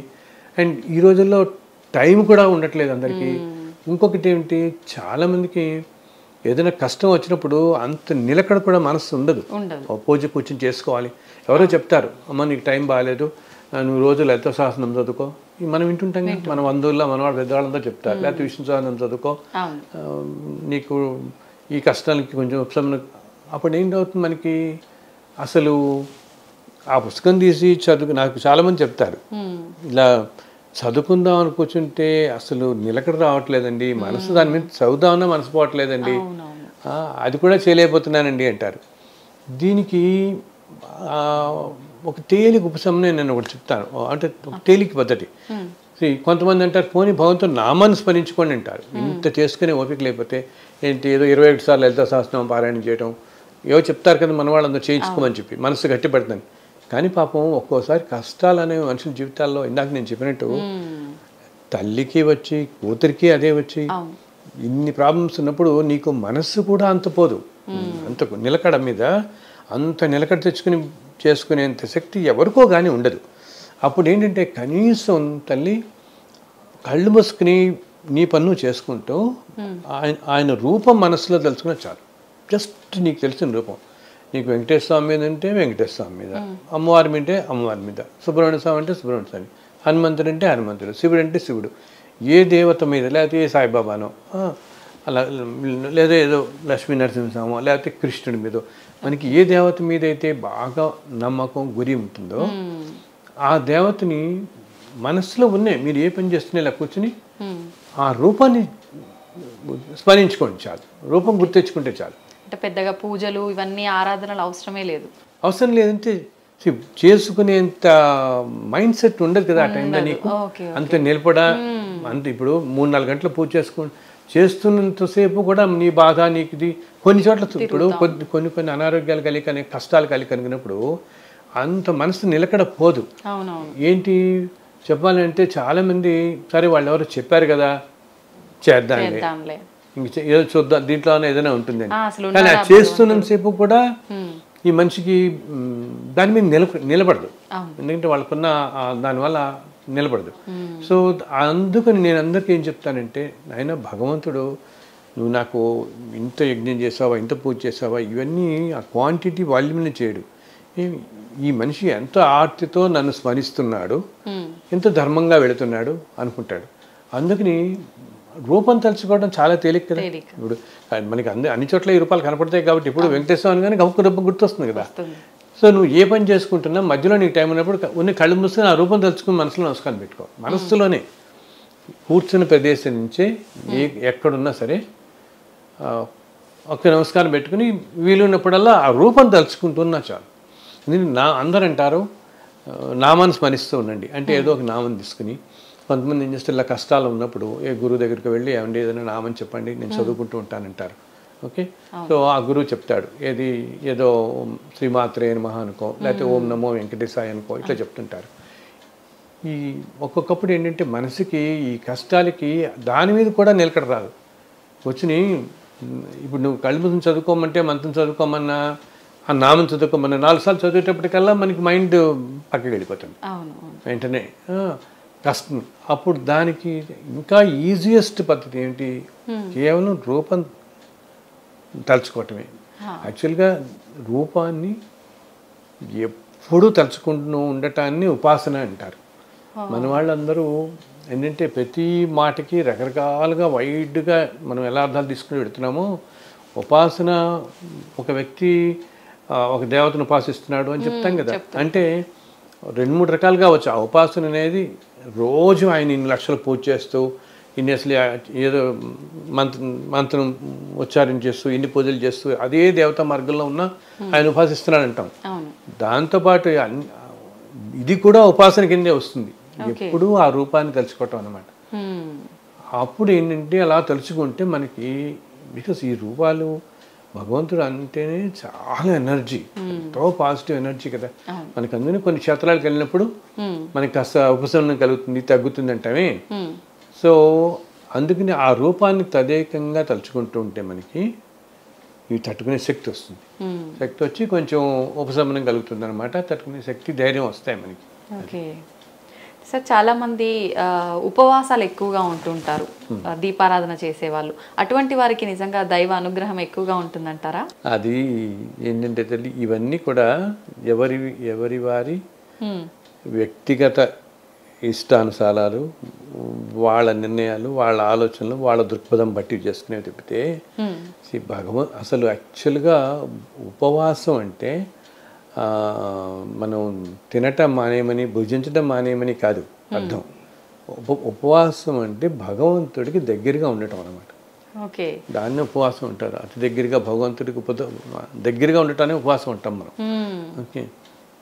అండ్ ఈ రోజుల్లో టైం కూడా ఉండట్లేదు అందరికీ. ఇంకొకటి ఏమిటి, చాలామందికి ఏదైనా కష్టం వచ్చినప్పుడు అంత నిలకడ కూడా మనసు ఉండదు, పూజ కూర్చొని చేసుకోవాలి. ఎవరో చెప్తారు, అమ్మ నీకు టైం బాగాలేదు, నువ్వు రోజు లలిత సహస్రనామం చదువుకో, మనం వింటుంటాం కదా, మన బంధువుల్లో మనవాడు పెద్దవాళ్ళంతా చెప్తారు, లేకపోతే విష్ణు సహస్రనామం చదువుకో, నీకు ఈ కష్టాలకి కొంచెం ఉపశమనం. అప్పుడు ఏంటవుతుంది, మనకి అసలు ఆ పుస్తకం తీసి నాకు చాలామంది చెప్తారు ఇలా చదువుకుందాం అని కూర్చుంటే అసలు నిలకడ రావట్లేదండి, మనసు దాని మీద చదువుదామన్నా మనసు పోవట్లేదండి, అది కూడా చేయలేకపోతున్నానండి అంటారు. దీనికి ఒక తేలిక ఉపశమనం నేను ఒకటి చెప్తాను, అంటే ఒక తేలిక పద్ధతి. కొంతమంది అంటారు పోనీ భగవంతుడు నామాన్ని స్మరించుకోండి అంటారు. ఇంత చేసుకునే ఓపిక లేకపోతే ఏంటి ఏదో 21 సార్లు లలితా సహస్రనామం పారాయణం చేయడం, ఏవో చెప్తారు కదా మన వాళ్ళందరూ చేయించుకోమని చెప్పి మనసు గట్టి పెడతాను. కానీ పాపం ఒక్కోసారి కష్టాలు అనేవి మనుషుల జీవితాల్లో ఇందాక నేను చెప్పినట్టు తల్లికి వచ్చి కూతురికి అదే వచ్చి ఇన్ని ప్రాబ్లమ్స్ ఉన్నప్పుడు నీకు మనస్సు కూడా అంత పోదు, అంత నిలకడ మీద అంత నిలకడ తెచ్చుకుని చేసుకునేంత శక్తి ఎవరికో కానీ ఉండదు. అప్పుడు ఏంటంటే కనీసం తల్లి కళ్ళు మూసుకుని నీ పన్ను చేసుకుంటూ ఆయన రూపం మనసులో తెలుసుకున్నా చాలు. జస్ట్ నీకు తెలిసిన రూపం, నీకు వెంకటేశ్వర స్వామి మీద అంటే వెంకటేశ్వర స్వామి మీద, అమ్మవారి మీద అమ్మవారి మీద, సుబ్రహ్మణ్య స్వామి అంటే సుబ్రహ్మణ్య స్వామి, హనుమంతుడు అంటే హనుమంతుడు, శివుడు అంటే శివుడు, ఏ దేవత మీద లేకపోతే ఏ సాయిబాబానో అలా, లేదా ఏదో లక్ష్మీ నరసింహస్వామో లేకపోతే కృష్ణుడి మీద, మనకి ఏ దేవత మీద అయితే బాగా నమ్మకం గురి ఉంటుందో ఆ దేవతని మనసులో ఉన్నాయి. మీరు ఏ పని చేస్తున్నా ఇలా కూర్చుని ఆ రూపాన్ని స్మరించుకోండి చాలు, రూపం గుర్తెచ్చుకుంటే చాలు. అంటే పెద్దగా పూజలు ఇవన్నీ ఆరాధనలు అవసరమే లేదు. అవసరం లేదంటే చేసుకునేంత మైండ్ సెట్ ఉండదు కదా ఆ టైంలో నీకు. అంత నిలబడా అంత ఇప్పుడు 3-4 గంటలు పూజ చేస్తున్నంతసేపు కూడా నీ బాధ నీకు ఇది కొన్ని చోట్ల ఇప్పుడు కొన్ని అనారోగ్యాలు కలిగి కష్టాలు కలిగినప్పుడు అంత మనసు నిలకడ పోదు. ఏంటి చెప్పాలంటే చాలామంది సరే వాళ్ళు ఎవరో చెప్పారు కదా చేద్దాంలే, ఇంక ఏదో చూద్దాం దీంట్లోనే ఏదైనా ఉంటుందని, కానీ అది చేస్తున్నంతసేపు కూడా ఈ మనిషికి దాని మీద నిలబడదు. ఎందుకంటే వాళ్ళకున్న దానివల్ల నిలబడదు. సో అందుకని నేను అందరికీ ఏం చెప్తానంటే, నాయన భగవంతుడు నువ్వు నాకు ఇంత యజ్ఞం చేసావా, ఇంత పూజ చేసావా, ఇవన్నీ ఆ క్వాంటిటీ వాల్యూమ్ని చేయడు. ఈ మనిషి ఎంత ఆర్తితో నన్ను స్మరిస్తున్నాడు, ఎంత ధర్మంగా వెళుతున్నాడు అనుకుంటాడు. అందుకని రూపం తలుచుకోవడం చాలా తేలిక కదా. ఇప్పుడు మనకి అన్ని చోట్ల ఈ రూపాలు కనపడతాయి కాబట్టి ఇప్పుడు వెంకటేశ్వర కానీ గొప్ప రూపం గుర్తొస్తుంది కదా. సో నువ్వు ఏ పని చేసుకుంటున్నా మధ్యలో నీకు టైం ఉన్నప్పుడు ఉన్న కళ్ళు మూసుకొని ఆ రూపం తలుచుకుని మనసులో నమస్కారం పెట్టుకో. మనస్సులోనే కూర్చున్న ప్రదేశం నుంచే ఎక్కడున్నా సరే ఒక్క నమస్కారం పెట్టుకుని వీలున్నప్పుడల్లా ఆ రూపం తలుచుకుంటున్నా చాలు. అందరూ అంటారు నామాన్ని స్మరిస్తూ ఉండండి అంటే, ఏదో ఒక నామం తీసుకుని కొంతమంది ఏం చేస్తే ఇలా కష్టాలు ఉన్నప్పుడు ఏ గురువు దగ్గరికి వెళ్ళి ఏమండి ఏదైనా నామం చెప్పండి నేను చదువుకుంటూ ఉంటానంటారు. ఓకే, సో ఆ గురువు చెప్తాడు ఏదో శ్రీమాత్రే నమః అనుకో, లేకపోతే ఓం నమో వెంకటేశాయ అనుకో, ఇట్లా చెప్తుంటారు. ఈ ఒక్కొక్కప్పుడు ఏంటంటే మనసుకి ఈ కష్టాలకి దాని మీద కూడా నిలకడ రాదు. వచ్చినాయి ఇప్పుడు నువ్వు కళ్ళు మూసుకొని చదువుకోమంటే మంత్రం చదువుకోమన్నా ఆ నామం చదువుకోమన్నా 4 సార్లు చదివేటప్పటికల్లా మనకి మైండ్ పక్కకి వెళ్ళిపోతుంది వెంటనే కష్టం. అప్పుడు దానికి ఇంకా ఈజియెస్ట్ పద్ధతి ఏంటి, కేవలం రూపం తలుచుకోవటమే. యాక్చువల్గా రూపాన్ని ఎప్పుడూ తలుచుకుంటూ ఉండటాన్ని ఉపాసన అంటారు. మన వాళ్ళందరూ ఏంటంటే ప్రతి మాటకి రకరకాలుగా వైడ్గా మనం ఎలా అర్థాలు తీసుకుని పెడుతున్నామో, ఉపాసన ఒక వ్యక్తి ఒక దేవతను ఉపాసిస్తున్నాడు అని చెప్తాం కదా. అంటే 2-3 రకాలుగా వచ్చు. ఆ ఉపాసన అనేది రోజు ఆయన ఇన్ని లక్షలు పూజ చేస్తూ ఇన్ని అసలు ఏదో మంత్రం ఉచ్చారణ చేస్తూ ఇన్ని పూజలు చేస్తూ అదే దేవతా మార్గంలో ఉన్న ఆయన ఉపాసిస్తున్నాడు అంటాం. దాంతోపాటు ఇది కూడా ఉపాసన కిందే వస్తుంది. ఎప్పుడూ ఆ రూపాన్ని తలుచుకోవటం అన్నమాట. అప్పుడు ఏంటంటే అలా తలుచుకుంటే మనకి, బికాస్ ఈ రూపాలు భగవంతుడు అంటేనే చాలా ఎనర్జీ, ఎంతో పాజిటివ్ ఎనర్జీ కదా. మనకి అందుకని కొన్ని క్షేత్రాలకు వెళ్ళినప్పుడు మనకి కాస్త ఉపశమనం కలుగుతుంది, తగ్గుతుంది అంటామే. సో అందుకని ఆ రూపాన్ని తదేకంగా తలుచుకుంటూ ఉంటే మనకి ఇవి తట్టుకునే శక్తి వస్తుంది. శక్తి వచ్చి కొంచెం ఉపశమనం కలుగుతుంది అనమాట. తట్టుకునే శక్తి, ధైర్యం వస్తాయి మనకి. ఓకే సార్, చాలామంది ఉపవాసాలు ఎక్కువగా ఉంటుంటారు, దీపారాధన చేసేవాళ్ళు. అటువంటి వారికి నిజంగా దైవ అనుగ్రహం ఎక్కువగా ఉంటుందంటారా? అది ఏంటంటే తల్లి, ఇవన్నీ కూడా ఎవరి వారి వ్యక్తిగత ఇష్టానుసారాలు, వాళ్ళ నిర్ణయాలు, వాళ్ళ ఆలోచనలు, వాళ్ళ దృక్పథం బట్టి చేసుకునేవి తప్పితే అసలు యాక్చువల్గా ఉపవాసం అంటే మనం తినటం మానేయమని భుజించడం మానేయమని కాదు అర్థం. ఉపవాసం అంటే భగవంతుడికి దగ్గరగా ఉండటం అన్నమాట. ఓకే, దాన్ని ఉపవాసం ఉంటారు. అతి దగ్గరగా భగవంతుడికి దగ్గరగా ఉండటానే ఉపవాసం ఉంటాం మనం. ఓకే,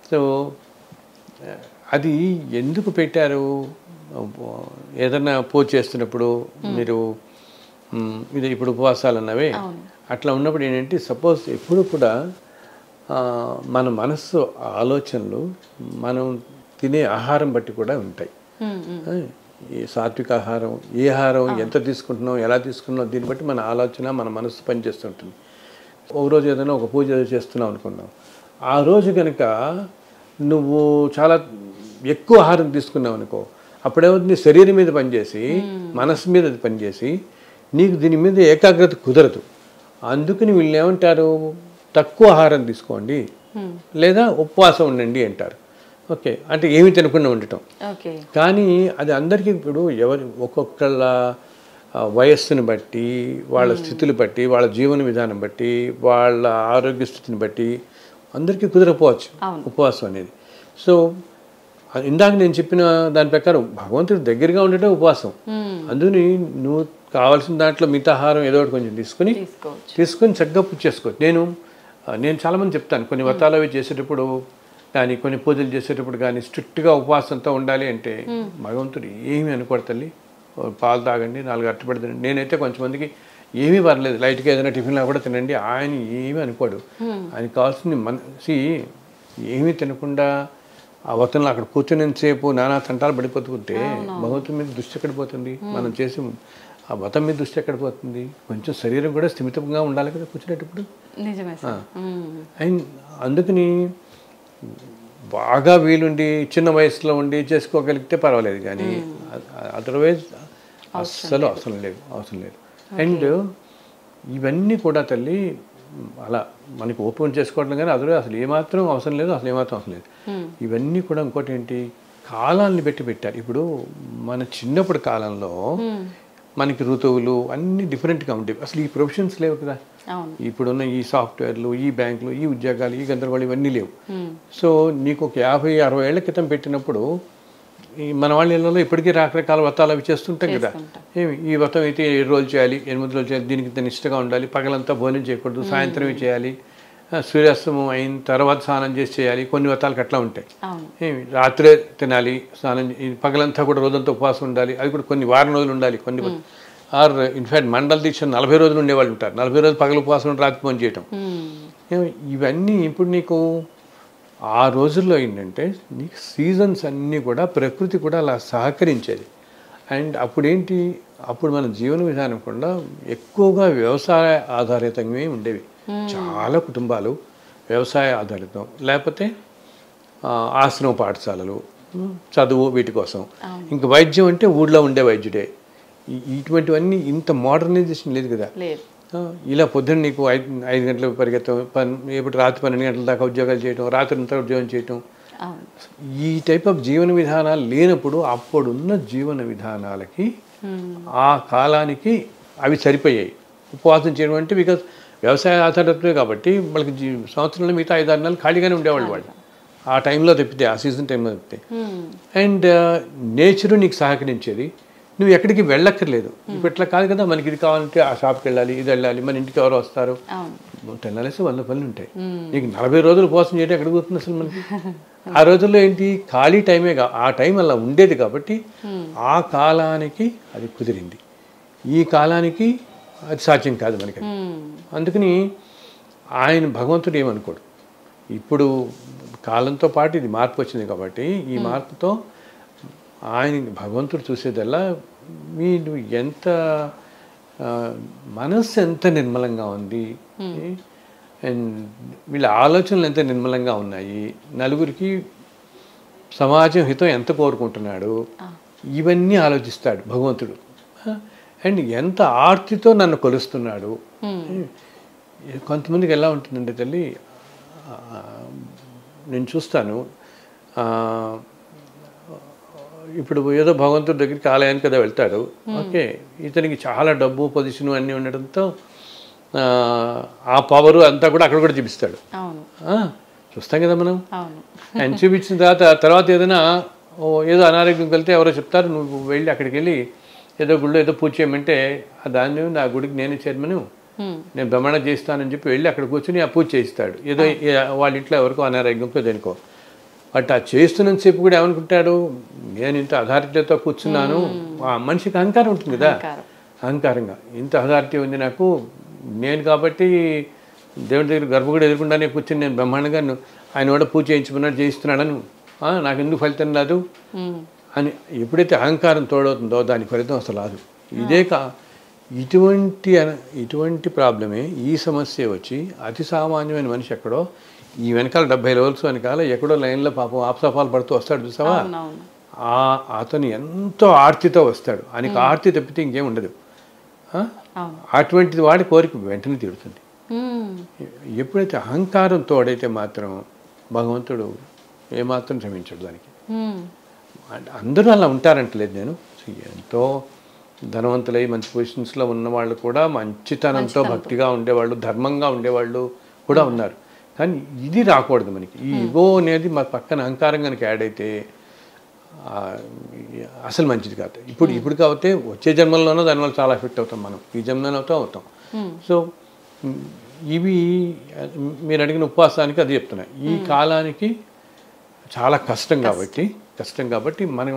సో అది ఎందుకు పెట్టారు? ఏదైనా పూజ చేస్తున్నప్పుడు మీరు ఇది ఇప్పుడు ఉపవాసాలు అన్నవే అట్లా ఉన్నప్పుడు ఏంటంటే సపోజ్ ఎప్పుడు కూడా మన మనస్సు ఆలోచనలు మనం తినే ఆహారం బట్టి కూడా ఉంటాయి. ఈ సాత్విక ఆహారం, ఏ ఆహారం ఎంత తీసుకుంటున్నాం, ఎలా తీసుకుంటున్నాం, దీన్ని బట్టి మన ఆలోచన మన మనస్సు పనిచేస్తుంటుంది. ఒక రోజు ఏదైనా ఒక పూజ చేస్తున్నావు అనుకున్నాం, ఆ రోజు కనుక నువ్వు చాలా ఎక్కువ ఆహారం తీసుకున్నావు అనుకో, అప్పుడేమవుతుంది, శరీరం మీద పనిచేసి మనస్సు మీద అది పనిచేసి నీకు దీని మీద ఏకాగ్రత కుదరదు. అందుకని వీళ్ళు ఏమంటారు, తక్కువ ఆహారం తీసుకోండి లేదా ఉపవాసం ఉండండి అంటారు. ఓకే, అంటే ఏమి తినకుండా ఉండటం. కానీ అది అందరికీ ఇప్పుడు ఒక్కొక్కళ్ళ వయస్సుని బట్టి, వాళ్ళ స్థితిని బట్టి, వాళ్ళ జీవన విధానం బట్టి, వాళ్ళ ఆరోగ్య స్థితిని బట్టి అందరికీ కుదరకపోవచ్చు ఉపవాసం అనేది. సో ఇందాక నేను చెప్పిన దాని ప్రకారం భగవంతుడి దగ్గరగా ఉండటం ఉపవాసం. అందుకని నువ్వు కావాల్సిన దాంట్లో మిగతా ఆహారం ఏదో ఒకటి కొంచెం తీసుకొని చక్కగా పూజ చేసుకోవచ్చు. నేను చాలామంది చెప్తాను, కొన్ని వ్రతాలు అవి చేసేటప్పుడు కానీ, కొన్ని పూజలు చేసేటప్పుడు కానీ స్ట్రిక్ట్గా ఉపవాసంతో ఉండాలి అంటే భగవంతుడు ఏమీ అనుకోడు తల్లి, పాలు తాగండి, 4 అరటిపడి తినండి. నేనైతే కొంచెంమందికి ఏమీ పర్లేదు, లైట్గా ఏదైనా టిఫిన్లో కూడా తినండి, ఆయన ఏమీ అనుకోడు. ఆయన కావాల్సింది మనిషి ఏమీ తినకుండా ఆ వ్రతంలో అక్కడ కూర్చునేసేపు నానా తంటాలు పడిపోతుంటే భగవంతుడి మీద దృష్టి ఎక్కడ పోతుంది? మనం చేసి ఆ వ్రతం మీద దృష్టి ఎక్కడ పోతుంది? కొంచెం శరీరం కూడా స్థిమితంగా ఉండాలి కదా కూర్చునేటప్పుడు. అండ్ అందుకని బాగా వీలుండి చిన్న వయసులో ఉండి చేసుకోగలిగితే పర్వాలేదు, కానీ అదర్వైజ్ అవసరం లేదు. అండ్ ఇవన్నీ కూడా తల్లి అలా మనకి ఓపెన్ చేసుకోవడం, కానీ అదర్వైజ్ అసలు ఏమాత్రం అవసరం లేదు. ఇవన్నీ కూడా ఇంకోటి ఏంటి, కాలాన్ని పెట్టారు. ఇప్పుడు మన చిన్నప్పుడు కాలంలో మనకి ఋతువులు అన్నీ డిఫరెంట్గా ఉండేవి. అసలు ఈ ప్రొఫెషన్స్ లేవు కదా, ఇప్పుడున్న ఈ సాఫ్ట్వేర్లు, ఈ బ్యాంకులు, ఈ ఉద్యోగాలు, ఈ గందరగోళం ఇవన్నీ లేవు. సో నీకు ఒక 50-60 ఏళ్ల క్రితం పెట్టినప్పుడు మన వాళ్ళ ఇళ్ళలో ఇప్పటికీ రకరకాల వ్రతాలు అవి చేస్తుంటాం కదా. ఈ వ్రతం అయితే 7 రోజులు చేయాలి, 8 రోజులు చేయాలి, దీనికి నిష్ఠగా ఉండాలి, పగలంతా భోజనం చేయకూడదు, సాయంత్రమే చేయాలి, సూర్యాస్తమం అయిన తర్వాత స్నానం చేసి చేయాలి. కొన్ని వ్రతాలకు అట్లా ఉంటాయి. రాత్రే తినాలి, స్నానం, పగలంతా కూడా రోజంతా ఉపవాసం ఉండాలి, అది కూడా కొన్ని వారం రోజులు ఉండాలి. కొన్ని ఇన్ఫ్యాక్ట్ మండల దీక్ష 40 రోజులు ఉండేవాళ్ళు ఉంటారు. 40 రోజులు పగల ఉపవాసం రాత్రి భోజనం చేయటం. ఇవన్నీ ఇప్పుడు నీకు ఆ రోజుల్లో ఏంటంటే నీకు సీజన్స్ అన్నీ కూడా ప్రకృతి కూడా అలా సహకరించేది. అండ్ అప్పుడేంటి, అప్పుడు మన జీవన విధానం కూడా ఎక్కువగా వ్యవసాయ ఆధారితంగా ఉండేవి. చాలా కుటుంబాలు వ్యవసాయ ఆధారితం, లేకపోతే ఆశ్రమ పాఠశాలలు, చదువు, వీటి కోసం. ఇంకా వైద్యం అంటే ఊళ్ళో ఉండే వైద్యుడే. ఇటువంటివన్నీ ఇంత మోడర్నైజేషన్ లేదు కదా. ఇలా పొద్దున్న నీకు 5 గంటలకు పరిగెత్తడం, ఎప్పుడు రాత్రి 12 గంటల దాకా ఉద్యోగాలు చేయటం, రాత్రి అంతా ఉద్యోగం చేయటం, ఈ టైప్ ఆఫ్ జీవన విధానాలు లేనప్పుడు అప్పుడున్న జీవన విధానాలకి ఆ కాలానికి అవి సరిపోయాయి. ఉపవాసం చేయడం అంటే బికాజ్ వ్యవసాయ ఆధారితమే కాబట్టి వాళ్ళకి సంవత్సరంలో మిగతా 5-6 నెలలు ఖాళీగానే ఉండేవాళ్ళు వాళ్ళు ఆ టైంలో తప్పితే, ఆ సీజన్ టైంలో తప్పితే. అండ్ నేచరు నీకు సహకరించేది, నువ్వు ఎక్కడికి వెళ్ళక్కర్లేదు. ఇప్పుడు ఇట్లా కాదు కదా, మనకి ఇది కావాలంటే ఆ షాప్కి వెళ్ళాలి, ఇది వెళ్ళాలి, మన ఇంటికి ఎవరు వస్తారు, తెల్లాలేసి 100 పనులు ఉంటాయి. నీకు 40 రోజులు ఉపవాసం చేయడం ఎక్కడికి పోతుంది అసలు మనకి? ఆ రోజుల్లో ఏంటి, ఖాళీ టైమే, ఆ టైం అలా ఉండేది కాబట్టి ఆ కాలానికి అది కుదిరింది, ఈ కాలానికి అది సాధ్యం కాదు మనకి. అందుకని ఆయన భగవంతుడు ఏమనుకోడు. ఇప్పుడు కాలంతో పాటు ఇది మార్పు వచ్చింది కాబట్టి ఈ మార్పుతో ఆయన భగవంతుడు చూసేదల్లా మీరు ఎంత మనస్సు ఎంత నిర్మలంగా ఉంది, అండ్ వీళ్ళ ఆలోచనలు ఎంత నిర్మలంగా ఉన్నాయి, నలుగురికి సమాజం హితం ఎంత కోరుకుంటున్నాడు, ఇవన్నీ ఆలోచిస్తాడు భగవంతుడు. అండ్ ఎంత ఆర్తితో నన్ను కొలుస్తున్నాడు. కొంతమందికి ఎలా ఉంటుందంటే తల్లి, నేను చూస్తాను, ఇప్పుడు ఏదో భగవంతుడి దగ్గరికి ఆలయానికి కదా వెళ్తాడు. ఓకే, ఇతనికి చాలా డబ్బు, పొజిషన్ అన్నీ ఉండడంతో ఆ పవరు అంతా కూడా అక్కడ కూడా చూపిస్తాడు. చూస్తాం కదా మనం. అవును. ఆయన చూపించిన తర్వాత ఏదైనా ఏదో అనారోగ్యం కలిగితే ఎవరో చెప్తారు, నువ్వు వెళ్ళి అక్కడికి వెళ్ళి ఏదో గుడిలో ఏదో పూజ చేయమంటే దాన్ని నా గుడికి నేనే చైర్మను, నేను బ్రహ్మాండం చేస్తానని చెప్పి వెళ్ళి అక్కడ కూర్చొని ఆ పూజ చేయిస్తాడు. ఏదో వాళ్ళ ఇంట్లో ఎవరికో అనారోగ్యంకో దేనికో. బట్ ఆ చేస్తున్నంతసేపు కూడా ఏమనుకుంటాడు, నేను ఇంత అథారిటీతో కూర్చున్నాను. ఆ మనిషికి అహంకారం ఉంటుంది కదా, అహంకారంగా ఇంత అథారిటీ ఉంది నాకు, నేను కాబట్టి దేవుడి దగ్గర గర్భగుడి ఎదుర్కొండానే కూర్చొని నేను బ్రహ్మాండంగా ఆయన కూడా పూజ చేయించుకున్నాడు, చేయిస్తున్నాడని, నాకు ఎందుకు ఫలితం రాదు అని ఎప్పుడైతే అహంకారం తోడవుతుందో దాని ఫలితం అసలు రాదు. ఇదే ఇటువంటి ప్రాబ్లమే, ఈ సమస్య వచ్చి అతి సామాన్యమైన మనిషి ఎక్కడో ఈ వెనకాల 70 లెవెల్స్ వెనకాల ఎక్కడో లైన్లో పాపం ఆప్సపాలు పడుతూ వస్తాడు చూసావా, అతను ఎంతో ఆర్తితో వస్తాడు. ఆయనకి ఆర్తి తప్పితే ఇంకేం ఉండదు. అటువంటి వాడి కోరిక వెంటనే తీరుతుంది. ఎప్పుడైతే అహంకారం తోడైతే మాత్రం భగవంతుడు ఏమాత్రం క్షమించడు దానికి. అందరూ అలా ఉంటారంటలేదు నేను. ఎంతో ధనవంతులై మంచి పొజిషన్స్లో ఉన్నవాళ్ళు కూడా మంచితనంతో భక్తిగా ఉండేవాళ్ళు, ధర్మంగా ఉండేవాళ్ళు కూడా ఉన్నారు. కానీ ఇది రాకూడదు మనకి. ఈ ఇగో అనేది మా పక్కన అహంకారం కనుక యాడ్ అయితే అసలు మంచిది కాదు. ఇప్పుడు కాబట్టి వచ్చే జన్మల్లోనో దానివల్ల చాలా ఎఫెక్ట్ అవుతాం మనం, ఈ జన్మలోనే అవుతాం. సో ఇవి మీరు అడిగిన ఉపవాసానికి అది చెప్తున్నాయి. ఈ కాలానికి చాలా కష్టం కాబట్టి మనం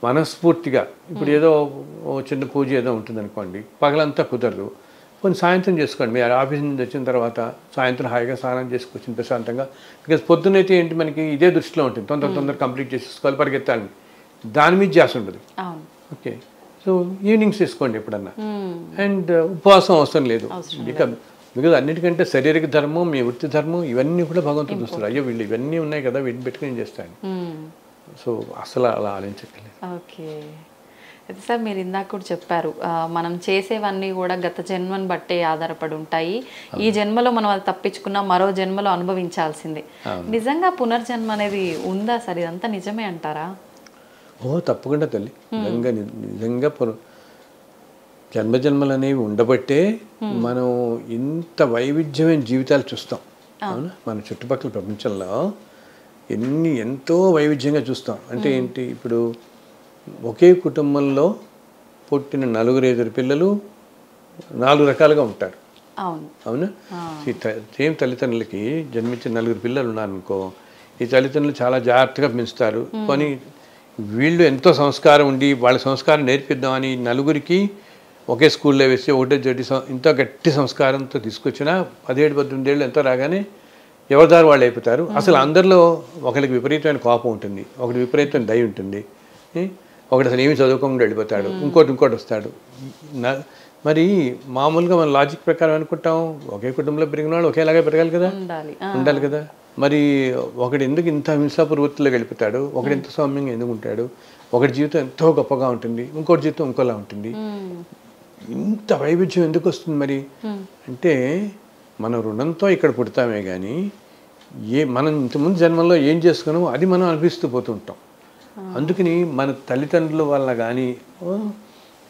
మనస్ఫూర్తిగా ఇప్పుడు ఏదో చిన్న పూజ ఏదో ఉంటుంది అనుకోండి, పగలంతా కుదరదు, కొన్ని సాయంత్రం చేసుకోండి. మీరు ఆఫీస్ నుంచి వచ్చిన తర్వాత సాయంత్రం హాయిగా స్నానం చేసుకొచ్చిన ప్రశాంతంగా. బికాజ్ పొద్దునైతే ఏంటి మనకి ఇదే దృష్టిలో ఉంటుంది, తొందర కంప్లీట్ చేసేసుకోవాలి, పరిగెత్తాలని, దాని మీద ధ్యాస ఉండదు. ఓకే, సో ఈవినింగ్స్ చేసుకోండి ఎప్పుడన్నా. అండ్ ఉపవాసం అవసరం లేదు. బికాజ్ అన్నిటికంటే శారీరక ధర్మం, మీ వృత్తి ధర్మం, ఇవన్నీ కూడా భగవంతుడు చూస్తారు. అయ్యో వీళ్ళు ఇవన్నీ ఉన్నాయి కదా, వీటిని పెట్టుకుని చేస్తాను. సో అసలు అలా ఆలోచించక్కర్లేదు. ఓకే, అయితే సార్ మీరు ఇందాక కూడా చెప్పారు, మనం చేసేవన్నీ కూడా గత జన్మను బట్టే ఆధారపడి ఉంటాయి. ఈ జన్మలో మనం అది తప్పించుకున్నా మరో జన్మలో అనుభవించాల్సిందే. నిజంగా పునర్జన్మ అనేది ఉందా సార్? ఇదంతా నిజమే అంటారా? తప్పకుండా తల్లి, నిజంగా జన్మజన్మలు అనేవి ఉండబట్టే మనం ఇంత వైవిధ్యమైన జీవితాలు చూస్తాం. అవునా, మన చుట్టుపక్కల ప్రపంచంలో ఎంతో వైవిధ్యంగా చూస్తాం. అంటే ఏంటి, ఇప్పుడు ఒకే కుటుంబంలో పుట్టిన 4 పిల్లలు 4 రకాలుగా ఉంటారు. అవునా, సేమ్ తల్లిదండ్రులకి జన్మించిన 4 పిల్లలు ఉన్నారనుకో, ఈ తల్లిదండ్రులు చాలా జాగ్రత్తగా పెంచుతారు. కానీ వీళ్ళు ఎంతో సంస్కారం ఉండి వాళ్ళ సంస్కారం నేర్పిద్దామని 4కి ఒకే స్కూల్లో వేసి ఒకటి ఇంత గట్టి సంస్కారంతో తీసుకొచ్చినా 17-18 ఏళ్ళు ఎంతో రాగానే ఎవరిదారు వాళ్ళు అయిపోతారు. అసలు అందరిలో ఒకరికి విపరీతమైన కోపం ఉంటుంది, ఒకటి విపరీతమైన దయ ఉంటుంది, ఒకటి అసలు ఏమి చదువుకోకుండా వెళ్ళిపోతాడు, ఇంకోటి వస్తాడు. మరి మామూలుగా మన లాజిక్ ప్రకారం అనుకుంటాం, ఒకే కుటుంబంలో పెరిగిన వాళ్ళు ఒకేలాగా పెరగాలి కదా, ఉండాలి కదా. మరి ఒకటి ఎందుకు ఇంత హింసాపూర్వృత్తిలోకి వెళ్ళిపోతాడు, ఒకటి ఎంత సౌమ్యంగా ఎందుకు ఉంటాడు, ఒకటి జీవితం ఎంతో గొప్పగా ఉంటుంది, ఇంకోటి జీవితం ఇంకోలా ఉంటుంది. ఇంత వైవిధ్యం ఎందుకు వస్తుంది మరి అంటే, మన రుణంతో ఇక్కడ పుడతామే కానీ మనం ఇంతకుముందు జన్మల్లో ఏం చేసుకున్నామో అది మనం అనిపిస్తూ పోతూ ఉంటాం. అందుకని మన తల్లిదండ్రుల వల్ల కానీ,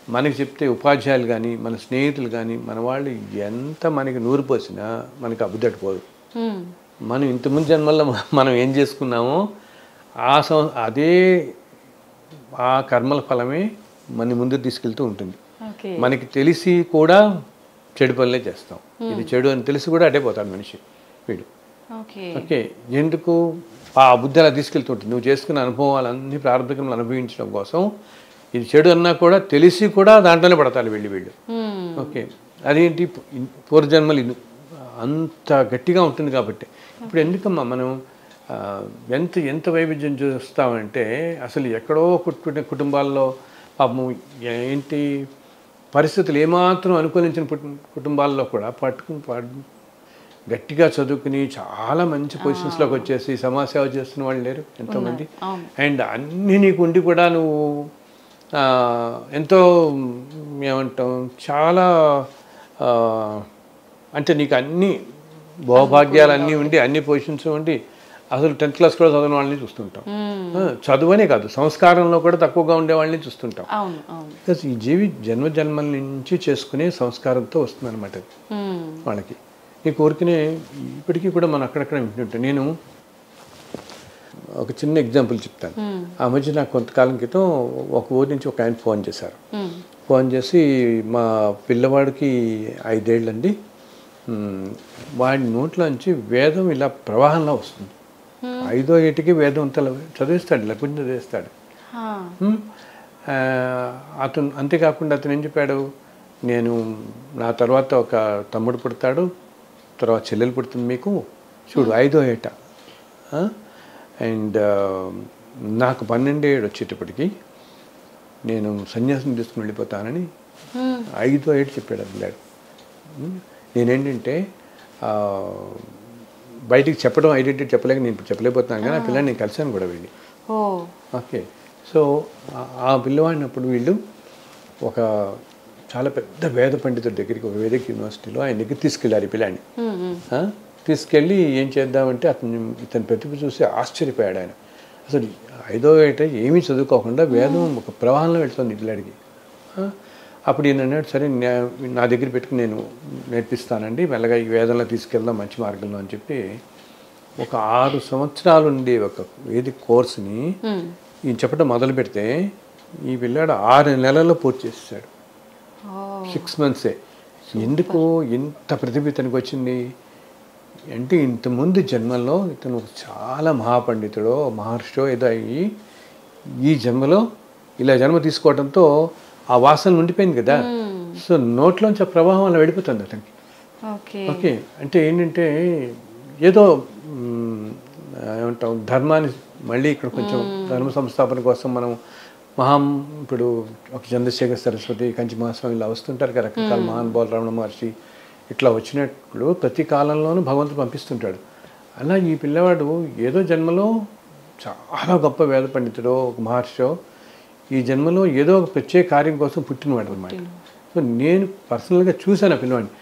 మనకి చెప్తే ఉపాధ్యాయులు కానీ, మన స్నేహితులు కానీ, మన వాళ్ళు ఎంత మనకి నూరు పోసినా మనకి అబ్బుదట్టుపోదు. మనం ఇంతకుముందు జన్మల్లో మనం ఏం చేసుకున్నామో అదే ఆ కర్మల ఫలమే మన ముందుకు తీసుకెళ్తూ ఉంటుంది. మనకి తెలిసి కూడా చెడు పనులే చేస్తాం. ఇది చెడు అని తెలిసి కూడా అటే పోతాడు మనిషి వీడు. ఓకే, ఎందుకు ఆ బుద్ధి అలా తీసుకెళ్తుంటుంది. నువ్వు చేసుకున్న అనుభవాలన్నీ ప్రారంభికంలో అనుభవించడం కోసం ఇది చెడు అన్నా కూడా తెలిసి కూడా దాంట్లోనే పడతారు వీళ్ళు. ఓకే, అదేంటి పూర్వజన్మలు అంత గట్టిగా ఉంటుంది కాబట్టి. ఇప్పుడు ఎందుకమ్మా మనం ఎంత వైవిధ్యం చూస్తామంటే, అసలు ఎక్కడో పుట్టిన కుటుంబాల్లో పాపం ఏంటి పరిస్థితులు ఏమాత్రం అనుకూలించిన కుటుంబాల్లో కూడా గట్టిగా చదువుకుని చాలా మంచి పొజిషన్స్లోకి వచ్చేసి సమాజ సేవ చేస్తున్న వాళ్ళు లేరు ఎంతోమంది. అండ్ అన్నీ నీకు ఉండి కూడా నువ్వు ఎంతో ఏమంటాం చాలా అంటే నీకు అన్ని భౌభాగ్యాలు అన్నీ ఉండి అన్ని పొజిషన్స్ ఉండి అసలు 10th క్లాస్ కూడా చదివిన వాళ్ళని చూస్తుంటాం. చదువునే కాదు, సంస్కారంలో కూడా తక్కువగా ఉండే వాళ్ళని చూస్తుంటాం. బికాస్ ఈ జన్మల నుంచి చేసుకునే సంస్కారంతో వస్తుంది అనమాట వాళ్ళకి. నీ కోరికనే ఇప్పటికీ కూడా మనం అక్కడక్కడ వింటుంటాం. నేను ఒక చిన్న ఎగ్జాంపుల్ చెప్తాను. ఆ మధ్య నాకు కొంతకాలం క్రితం ఒక ఊరి నుంచి ఒక ఆయన ఫోన్ చేశారు. ఫోన్ చేసి మా పిల్లవాడికి 5 ఏళ్ళండి, వాడి నోట్లోంచి వేదం ఇలా ప్రవాహంలో వస్తుంది. 5వ ఏటికి వేదం అంతా చదివిస్తాడు, ఇలా కొంచెం చదివిస్తాడు. అతను అంతేకాకుండా అతను ఏం చెప్పాడు, నేను నా తర్వాత ఒక తమ్ముడు పుడతాడు, తర్వాత చెల్లెలు పుడుతుంది మీకు, చూడు 5వ ఏట, అండ్ నాకు 12 ఏడు వచ్చేటప్పటికి నేను సన్యాసం తీసుకుని వెళ్ళిపోతానని 5వ ఏడు చెప్పాడు ఆ పిల్లాడు. నేనేంటంటే బయటికి చెప్పడం ఐడెంటిటీ చెప్పలేక నేను ఇప్పుడు చెప్పలేకపోతున్నాను, కానీ ఆ పిల్లాడిని నేను కలిసాను కూడా వెళ్ళి. ఓకే, సో ఆ పిల్లవాడిని అప్పుడు వీళ్ళు ఒక చాలా పెద్ద వేద పండితుడి దగ్గరికి, ఒక వేదిక యూనివర్సిటీలో ఆయన దగ్గర తీసుకెళ్ళారు ఈ పిల్లాడిని. తీసుకెళ్ళి ఏం చేద్దామంటే ఇతని ప్రతిభ చూసి ఆశ్చర్యపోయాడు ఆయన. అసలు 5వ ఏట ఏమీ చదువుకోకుండా వేదం ఒక ప్రవాహంలో వెళ్తుంది ఈ పిల్లాడికి. అప్పుడు ఈయన అన్నాడు, సరే నా దగ్గర పెట్టుకుని నేను నేర్పిస్తానండి, మెల్లగా ఈ వేదంలో తీసుకెళ్దాం మంచి మార్గంలో అని చెప్పి ఒక 6 సంవత్సరాలు ఉండే ఒక వేదిక కోర్సుని ఈయన చెప్పడం మొదలు పెడితే ఈ పిల్లాడు 6 నెలల్లో పూర్తి చేసేసాడు. 6 మంత్సే. ఎందుకు ఇంత ప్రతిభ ఇతనికి వచ్చింది అంటే, ఇంతకుముందు జన్మల్లో ఇతను చాలా మహాపండితుడో మహర్షో ఏదో అయ్యి ఈ జన్మలో ఇలా జన్మ తీసుకోవడంతో ఆ వాసన ఉండిపోయింది కదా, సో నోట్లోంచి ఆ ప్రవాహం అలా వెళ్ళిపోతుంది అతనికి. ఓకే, అంటే ఏంటంటే ఏదో ఏమంటాం, ధర్మాన్ని మళ్ళీ ఇక్కడ కొంచెం ధర్మ సంస్థాపన కోసం మనం ఇప్పుడు ఒక చంద్రశేఖర్ సరస్వతి, కంచి మహాస్వామి ఇలా వస్తుంటారు కదా, రకరకాల మహానుభావులు, రమణ మహర్షి ఇట్లా వచ్చినట్లు ప్రతి కాలంలోనూ భగవంతుడు పంపిస్తుంటాడు. అలా ఈ పిల్లవాడు ఏదో జన్మలో చాలా గొప్ప వేద పండితుడో ఒక మహర్షో ఈ జన్మలో ఏదో ఒక ప్రత్యేక కార్యం కోసం పుట్టినవాడు అనమాట. సో నేను పర్సనల్గా చూశాను ఆ పిల్లవాడిని.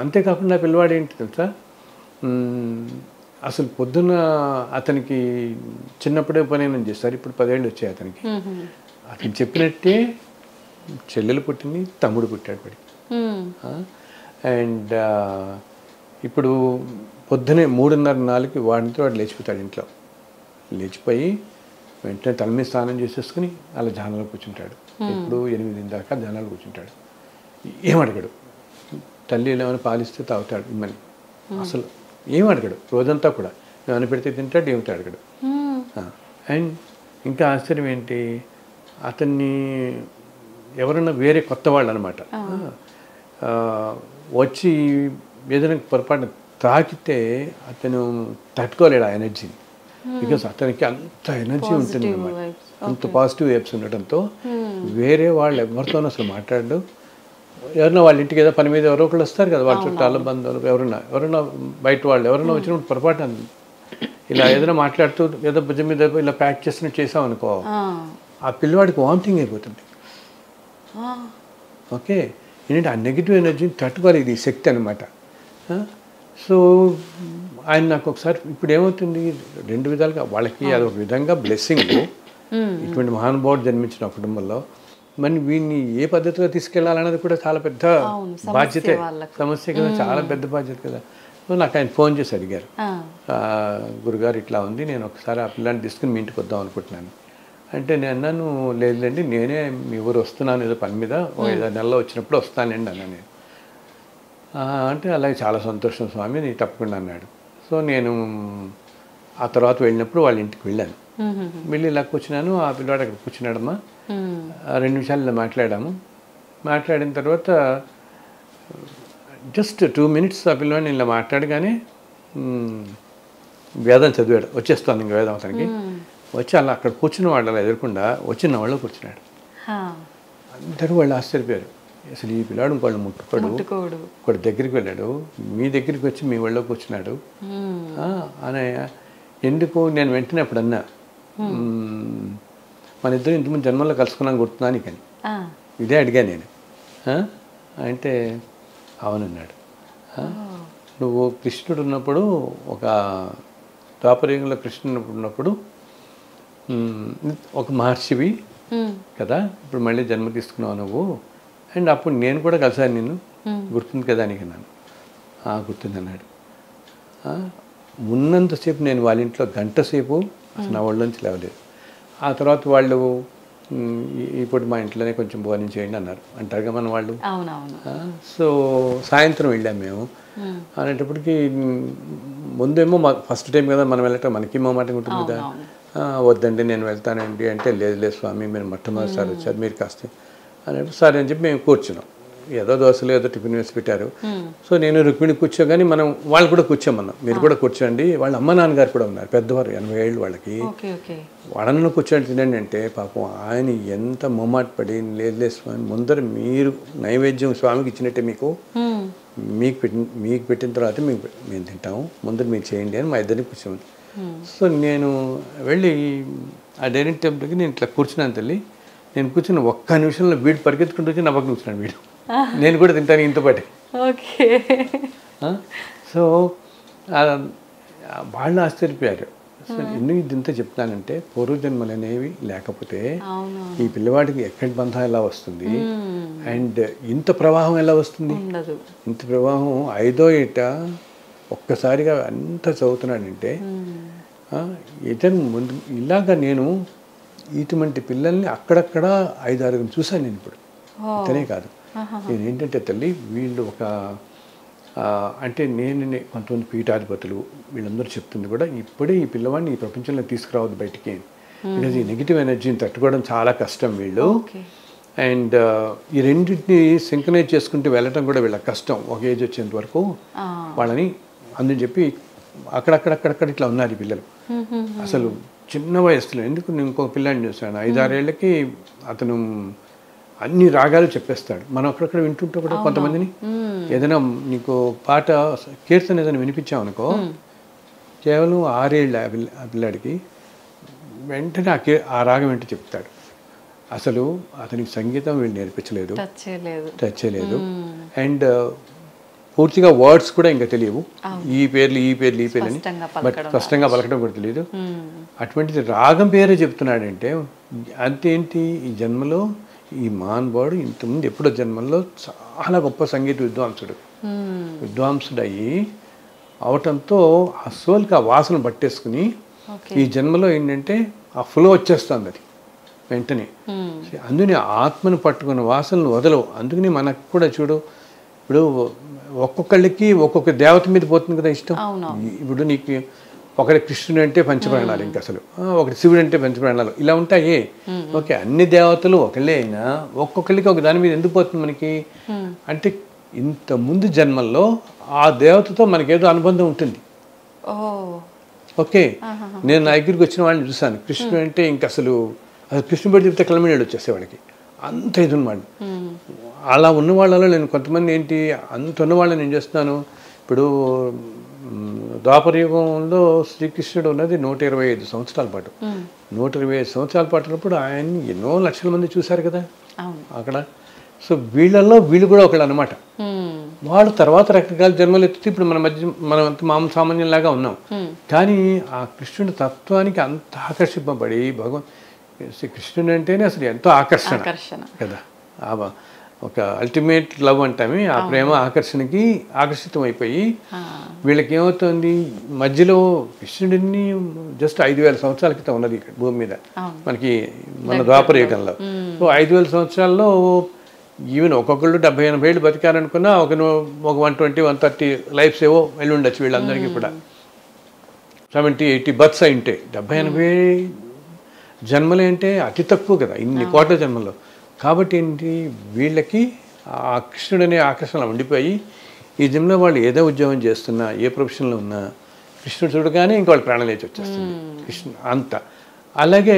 అంతేకాకుండా ఆ పిల్లవాడు ఏంటి తెలుసా, అసలు పొద్దున్న అతనికి చిన్నప్పుడే ఉపనయనం చేస్తారు, ఇప్పుడు 10 ఏళ్ళు వచ్చాయి అతనికి. అతను చెప్పినట్టే చెల్లెలు పుట్టింది, తమ్ముడు పుట్టాడు పడి. అండ్ ఇప్పుడు పొద్దునే 3:30-4కి వాడితో వాడు లేచిపోతాడు ఇంట్లో. లేచిపోయి వెంటనే తల మీద స్నానం చేసేసుకుని అలా ధ్యానంలో కూర్చుంటాడు. ఇప్పుడు 8 దాకా ధ్యానాలు కూర్చుంటాడు. ఏమడగడు, తల్లి ఏమైనా పాలిస్తే తాగుతాడు ఇమ్మని, అసలు ఏం అడగడు. రోజంతా కూడా ఏమైనా పెడితే తింటాడు, ఏమిటి అడగడు. అండ్ ఇంకా ఆశ్చర్యం ఏంటి, అతన్ని ఎవరైనా వేరే కొత్త వాళ్ళు అనమాట వచ్చి ఏదైనా పొరపాటున తాకితే అతను తట్టుకోలేడు ఆ ఎనర్జీని. బికాస్ అతనికి అంత ఎనర్జీ ఉంటుంది అన్నమాట, అంత పాజిటివ్ వైబ్స్ ఉండటంతో వేరే వాళ్ళు ఎవరితోనూ అసలు మాట్లాడు. ఎవరైనా వాళ్ళ ఇంటికి ఏదో పని మీద ఎవరో ఒకళ్ళు వస్తారు కదా, వాళ్ళ చుట్టాల బంధువులు ఎవరైనా బయట వాళ్ళు ఎవరైనా వచ్చినప్పుడు పొరపాటు ఇలా ఏదైనా మాట్లాడుతూ ఏదో భుజం మీద ఇలా ప్యాక్ చేసినట్టు చేసాం అనుకో, ఆ పిల్లవాడికి వామిటింగ్ అయిపోతుంది. ఓకే, ఏంటంటే ఆ నెగిటివ్ ఎనర్జీని తట్టుకోవాలి, ఇది శక్తి అనమాట. సో ఆయన నాకు ఒకసారి ఇప్పుడు ఏమవుతుంది, 2 విధాలుగా వాళ్ళకి అదొక విధంగా బ్లెస్సింగ్, ఇటువంటి మహానుభావుడు జన్మించిన కుటుంబంలో. మరి వీడిని ఏ పద్ధతిలో తీసుకెళ్లాలన్నది కూడా చాలా పెద్ద బాధ్యతే, సమస్య కదా, చాలా పెద్ద బాధ్యత కదా. సో నాకు ఆయన ఫోన్ చేసి అడిగారు, గురుగారు ఇట్లా ఉంది, నేను ఒకసారి ఆ పిల్లాన్ని తీసుకుని మీ ఇంటికి వద్దాం అనుకుంటున్నాను అంటే, నేను అన్నాను లేదులేండి, నేనే మీ ఊరు వస్తున్నాను ఏదో పని మీద, 5 నెలల్లో వచ్చినప్పుడు వస్తానండి అన్నా నేను. అంటే అలాగే చాలా సంతోషం స్వామి, నేను తప్పకుండా అన్నాడు. సో నేను ఆ తర్వాత వెళ్ళినప్పుడు వాళ్ళ ఇంటికి వెళ్ళాను. వెళ్ళి ఇలా కూర్చున్నాను, ఆ పిల్లవాడు అక్కడ కూర్చున్నాడమ్మా. 2 నిమిషాలు ఇలా మాట్లాడాము. మాట్లాడిన తర్వాత జస్ట్ 2 మినిట్స్ ఆ పిల్లవాడిని ఇలా మాట్లాడగానే వేదం చదివాడు, వచ్చేస్తాను ఇంక వేదం అతనికి. వచ్చి అలా అక్కడ కూర్చున్న వాళ్ళు అలా ఎదురకుండా వచ్చిన వాళ్ళు కూర్చున్నాడు. అందరూ వాళ్ళు ఆశ్చర్యపోయారు, అసలు ఈ పిల్లాడు ఇంకోళ్ళు ముట్టుకోడు, ఒకటి దగ్గరికి వెళ్ళాడు, మీ దగ్గరికి వచ్చి మీ వాళ్ళలో కూర్చున్నాడు అని. ఎందుకు నేను వెంటనే అప్పుడు అన్నా, మన ఇద్దరు ఇంతకుముందు జన్మల్లో కలుసుకున్నాను గుర్తున్నాను కానీ ఇదే అడిగా నేను అంటే, అవునన్నాడు. నువ్వు కృష్ణుడు ఉన్నప్పుడు, ఒక ద్వాపరయుగంలో కృష్ణుడు ఉన్నప్పుడు ఒక మహర్షివి కదా, ఇప్పుడు మళ్ళీ జన్మ తీసుకున్నావు నువ్వు, అండ్ అప్పుడు నేను కూడా కలిసాను నిన్ను, గుర్తుంది కదా నీకు అన్నాను. గుర్తుంది అన్నాడు. ఉన్నంతసేపు నేను వాళ్ళ ఇంట్లో 1 గంట సేపు అసలు నా ఒళ్ళోంచి లేవలేదు. ఆ తర్వాత వాళ్ళు ఇప్పుడు మా ఇంట్లోనే కొంచెం భోజనం చేయండి అన్నారు, అంటారుగా మన వాళ్ళు. సో సాయంత్రం వెళ్ళాం మేము. అనేటప్పటికి ముందేమో ఫస్ట్ టైం కదా మనం వెళ్ళటం, మనకి మాట ఉంటుంది కదా. వద్దండి నేను వెళ్తానండి అంటే, లేదు స్వామి మీరు మొట్టమొదటిసారి వచ్చారు, మీరు కాస్త అనేప్పుడు సరే అని చెప్పి మేము కూర్చున్నాం. ఏదో దోశలు ఏదో టిఫిన్ వేసి పెట్టారు. సో నేను రుక్మిణి కూర్చోగానే మనం వాళ్ళు కూడా కూర్చోమన్నాం, మీరు కూడా కూర్చోండి. వాళ్ళ అమ్మ నాన్నగారు కూడా ఉన్నారు, పెద్దవారు 80 ఏళ్ళు వాళ్ళకి. వాళ్ళను కూర్చొని తినండి అంటే పాపం ఆయన ఎంత మొమ్మాట పడి, లేదు స్వామి ముందర మీరు నైవేద్యం స్వామికి ఇచ్చినట్టే మీకు పెట్టిన తర్వాత మేము తింటాము, ముందర మీరు చేయండి అని మా ఇద్దరిని కూర్చోండి. సో నేను వెళ్ళి ఆ డైనింగ్ టేబుల్కి నేను ఇట్లా కూర్చున్నాను తల్లి. నేను కూర్చున్న ఒక్క నిమిషంలో వీడు పరిగెత్తుకుంటూ వచ్చి నా పక్కన కూర్చున్నాను. వీడు నేను కూడా తింటాను ఇంత పాటే. సో వాళ్ళు ఆశ్చర్యపోయారు. సో ఎందుకు ఇదంతా చెప్తానంటే, పూర్వజన్మలు అనేవి లేకపోతే ఈ పిల్లవాడికి ఎక్కడి బంధం ఎలా వస్తుంది, అండ్ ఇంత ప్రవాహం ఎలా వస్తుంది. ఇంత ప్రవాహం 5వ ఏట ఒక్కసారిగా అంత చదువుతున్నాడంటే, ఇతను ముందు ఇలాగా నేను ఇటువంటి పిల్లల్ని అక్కడక్కడ 5-6 చూశాను నేను ఇప్పుడు. ఇతనే కాదు, నేను ఏంటంటే తల్లి వీళ్ళు ఒక అంటే నేను కొంతమంది పీఠాధిపతులు వీళ్ళందరూ చెప్తుంది కూడా, ఇప్పుడే ఈ పిల్లవాడిని ఈ ప్రపంచంలో తీసుకురావద్దు బయటికి. బికాజ్ ఈ నెగిటివ్ ఎనర్జీని తట్టుకోవడం చాలా కష్టం వీళ్ళు. అండ్ ఈ రెండింటిని సింక్రనైజ్ చేసుకుంటూ వెళ్ళటం కూడా వీళ్ళకి కష్టం ఒక ఏజ్ వచ్చేంత వరకు వాళ్ళని. అందుని చెప్పి అక్కడక్కడ ఇట్లా ఉన్నారు ఈ పిల్లలు. అసలు చిన్న వయసులో, ఎందుకు నేను ఇంకొక పిల్లాడిని చూశాను 5-6 ఏళ్ళకి, అతను అన్ని రాగాలు చెప్పేస్తాడు. మనం అక్కడక్కడ వింటుంటే కూడా కొంతమందిని ఏదైనా నీకు పాట కీర్తన ఏదైనా వినిపించామనుకో, కేవలం 6 ఏళ్ళ ఆ పిల్లాడికి వెంటనే ఆ రాగం ఏంటో చెప్తాడు. అసలు అతనికి సంగీతం వీళ్ళు నేర్పించలేదు, టచ్ చేయలేదు. అండ్ పూర్తిగా వర్డ్స్ కూడా ఇంకా తెలియవు, ఈ పేర్లు అని బట్ స్పష్టంగా పలకడం కూడా తెలియదు. అటువంటిది రాగం పేరే చెప్తున్నాడంటే అంతేంటి, ఈ జన్మలో ఈ మానవుడు ఇంతకుముందు ఎప్పుడో జన్మల్లో చాలా గొప్ప సంగీత విద్వాంసుడు అయ్యి అవటంతో ఆ సోల్కి ఆ వాసన పట్టేసుకుని ఈ జన్మలో ఏంటంటే ఆ ఫ్లో వచ్చేస్తుంది అది వెంటనే. అందుకని ఆత్మను పట్టుకున్న వాసనలు వదలవు. అందుకని మనకు కూడా చూడు, ఇప్పుడు ఒక్కొక్కళ్ళకి ఒక్కొక్క దేవత మీద పోతుంది కదా ఇష్టం. ఇప్పుడు నీకు ఒకటి కృష్ణుడు అంటే పంచప్రాణాలు, ఇంకా అసలు ఒకటి శివుడు అంటే పంచప్రాణాలు, ఇలా ఉంటాయి. ఓకే, అన్ని దేవతలు ఒకళ్ళే అయినా ఒక్కొక్కళ్ళకి ఒక దాని మీద ఎందుకు పోతుంది మనకి అంటే, ఇంత ముందు జన్మల్లో ఆ దేవతతో మనకేదో అనుబంధం ఉంటుంది. ఓకే, నేను నా దగ్గరికి వచ్చిన వాళ్ళని చూశాను, కృష్ణుడు అంటే ఇంక అసలు కృష్ణుడు పెట్టి చెప్తే కలమీళ్ళు వచ్చేసేవాడికి, అంత ఇది ఉన్నమాట. అలా ఉన్న వాళ్ళలో నేను కొంతమంది ఏంటి అంత ఉన్న వాళ్ళని నేను చేస్తున్నాను. ఇప్పుడు ద్వాపరయుగంలో శ్రీకృష్ణుడు ఉన్నది 125 సంవత్సరాల పాటు. 125 సంవత్సరాల పాటు ఉన్నప్పుడు ఆయన్ని ఎన్నో లక్షల మంది చూశారు కదా అక్కడ. సో వీళ్ళల్లో వీళ్ళు కూడా ఒకళ్ళు అనమాట. వాళ్ళు తర్వాత రకరకాల జన్మలు ఎత్తుతే ఇప్పుడు మనం అంత మామూలు సామాన్యంలాగా ఉన్నాం. కానీ ఆ కృష్ణుడి తత్వానికి అంత ఆకర్షింపబడి కృష్ణుడు అంటేనే అసలు ఎంతో ఆకర్షణ కదా. ఒక అల్టిమేట్ లవ్ అంటామే, ఆ ప్రేమ ఆకర్షణకి ఆకర్షితం అయిపోయి వీళ్ళకి ఏమవుతుంది, మధ్యలో కృష్ణుడిని జస్ట్ 5000 సంవత్సరాల క్రితం ఉన్నది ఇక్కడ భూమి మీద మనకి, మన ద్వాపరయుగంలో. సో 5000 సంవత్సరాల్లో ఈవెన్ ఒక్కొక్కళ్ళు 70-80 ఏళ్ళు బతికారనుకున్నా ఒక 120-130 లైఫ్స్ ఏవో వెళ్ళి ఉండొచ్చు వీళ్ళందరికీ కూడా. 70-80 బర్త్స్ అయింటే 70-80 జన్మలు అంటే అతి తక్కువ కదా ఇన్ని కోట్ల జన్మల్లో. కాబట్టి ఏంటి, వీళ్ళకి ఆ కృష్ణుడు అనే ఆకర్షణ ఉండిపోయి ఈ జన్మలో వాళ్ళు ఏదో ఉద్యోగం చేస్తున్నా, ఏ ప్రొఫెషన్లో ఉన్నా కృష్ణుడు చూడగానే ఇంక వాళ్ళు ప్రాణం లేచి వచ్చేస్తుంది కృష్ణుడు అంత. అలాగే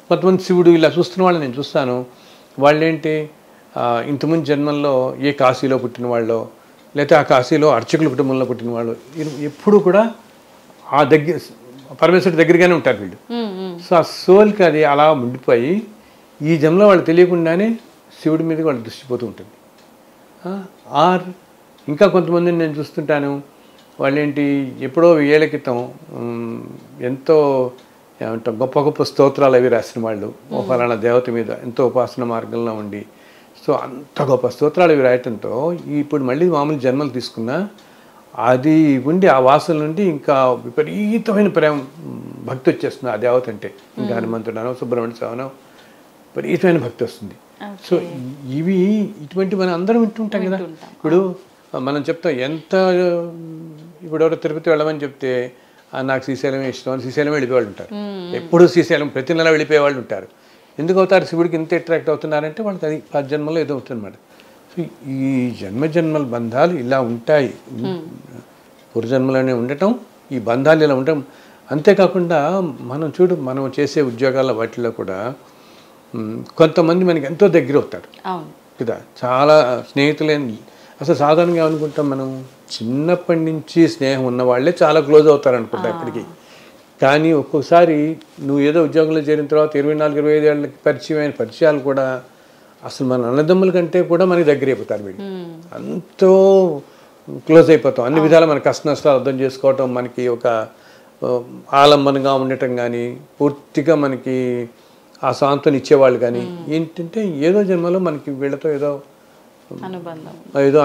కొంతమంది శివుడు ఇలా చూస్తున్న వాళ్ళని నేను చూస్తాను. వాళ్ళేంటి ఇంతకుముందు జన్మల్లో ఏ కాశీలో పుట్టిన వాళ్ళు, లేకపోతే ఆ కాశీలో అర్చకుల కుటుంబంలో పుట్టిన వాళ్ళు, ఎప్పుడు కూడా ఆ పరమేశ్వరుడి దగ్గరగానే ఉంటారు వీళ్ళు. సో ఆ సోల్కి అది అలా ఉండిపోయి ఈ జన్మలో వాళ్ళు తెలియకుండానే శివుడి మీద వాళ్ళు దృష్టి పోతూ ఉంటుంది. ఆర్ ఇంకా కొంతమందిని నేను చూస్తుంటాను, వాళ్ళేంటి ఎప్పుడో 1000 ఏళ్ల క్రితం ఎంతో ఏమంటాం గొప్ప గొప్ప స్తోత్రాలు అవి రాసిన వాళ్ళు, ఓ ఫలానా దేవత మీద ఎంతో ఉపాసన మార్గంలో ఉండి, సో అంత గొప్ప స్తోత్రాలు అవి రాయటంతో ఇప్పుడు మళ్ళీ మామూలు జన్మలు తీసుకున్నా అది ఉండి ఆ వాసన నుండి ఇంకా విపరీతమైన ప్రేమ భక్తి వచ్చేస్తుంది ఆ దేవత అంటే. ఇంకా హనుమంతుడనో సుబ్రహ్మణ్య స్వామినో విపరీతమైన భక్తి వస్తుంది. సో ఇవి ఇటువంటి మనం అందరం వింటుంటాం కదా. ఇప్పుడు మనం చెప్తాం ఎంత, ఇప్పుడు ఎవరో తిరుపతి వెళ్ళమని చెప్తే నాకు శ్రీశైలం ఇష్టం అని శ్రీశైలం వెళ్ళిపోయేవాళ్ళు ఉంటారు. ఎప్పుడు శ్రీశైలం ప్రతి నెల వెళ్ళిపోయే వాళ్ళు ఉంటారు. ఎందుకు అవుతారు శివుడికి ఇంత అట్రాక్ట్ అవుతున్నారంటే వాళ్ళకి అది ఆ జన్మలో ఏదో అవుతుందన్నమాట. సో ఈ జన్మల బంధాలు ఇలా ఉంటాయి, పూర్వజన్మలోనే ఉండటం, ఈ బంధాలు ఇలా ఉండటం. అంతేకాకుండా మనం చేసే ఉద్యోగాల వాటిలో కూడా కొంతమంది మనకి ఎంతో దగ్గర అవుతారు కదా, చాలా స్నేహితులేని. అసలు సాధారణంగా ఏమనుకుంటాం మనం, చిన్నప్పటి నుంచి స్నేహం ఉన్న వాళ్ళే చాలా క్లోజ్ అవుతారు అనుకుంటాం ఇప్పటికీ. కానీ ఒక్కొక్కసారి నువ్వు ఏదో ఉద్యోగంలో చేరిన తర్వాత 24-25 ఏళ్ళకి పరిచయమైన పరిచయాలు కూడా అసలు మన అన్నదమ్ముల కంటే కూడా మనకి దగ్గర అయిపోతారు. వీళ్ళు అంతో క్లోజ్ అయిపోతాం. అన్ని విధాలు మన కష్ట నష్టాలు అర్థం చేసుకోవటం, మనకి ఒక ఆలంబనగా ఉండటం కానీ, పూర్తిగా మనకి ఆ సాంత్వన ఇచ్చేవాళ్ళు కానీ. ఏంటంటే ఏదో జన్మలో మనకి వీళ్ళతో ఏదో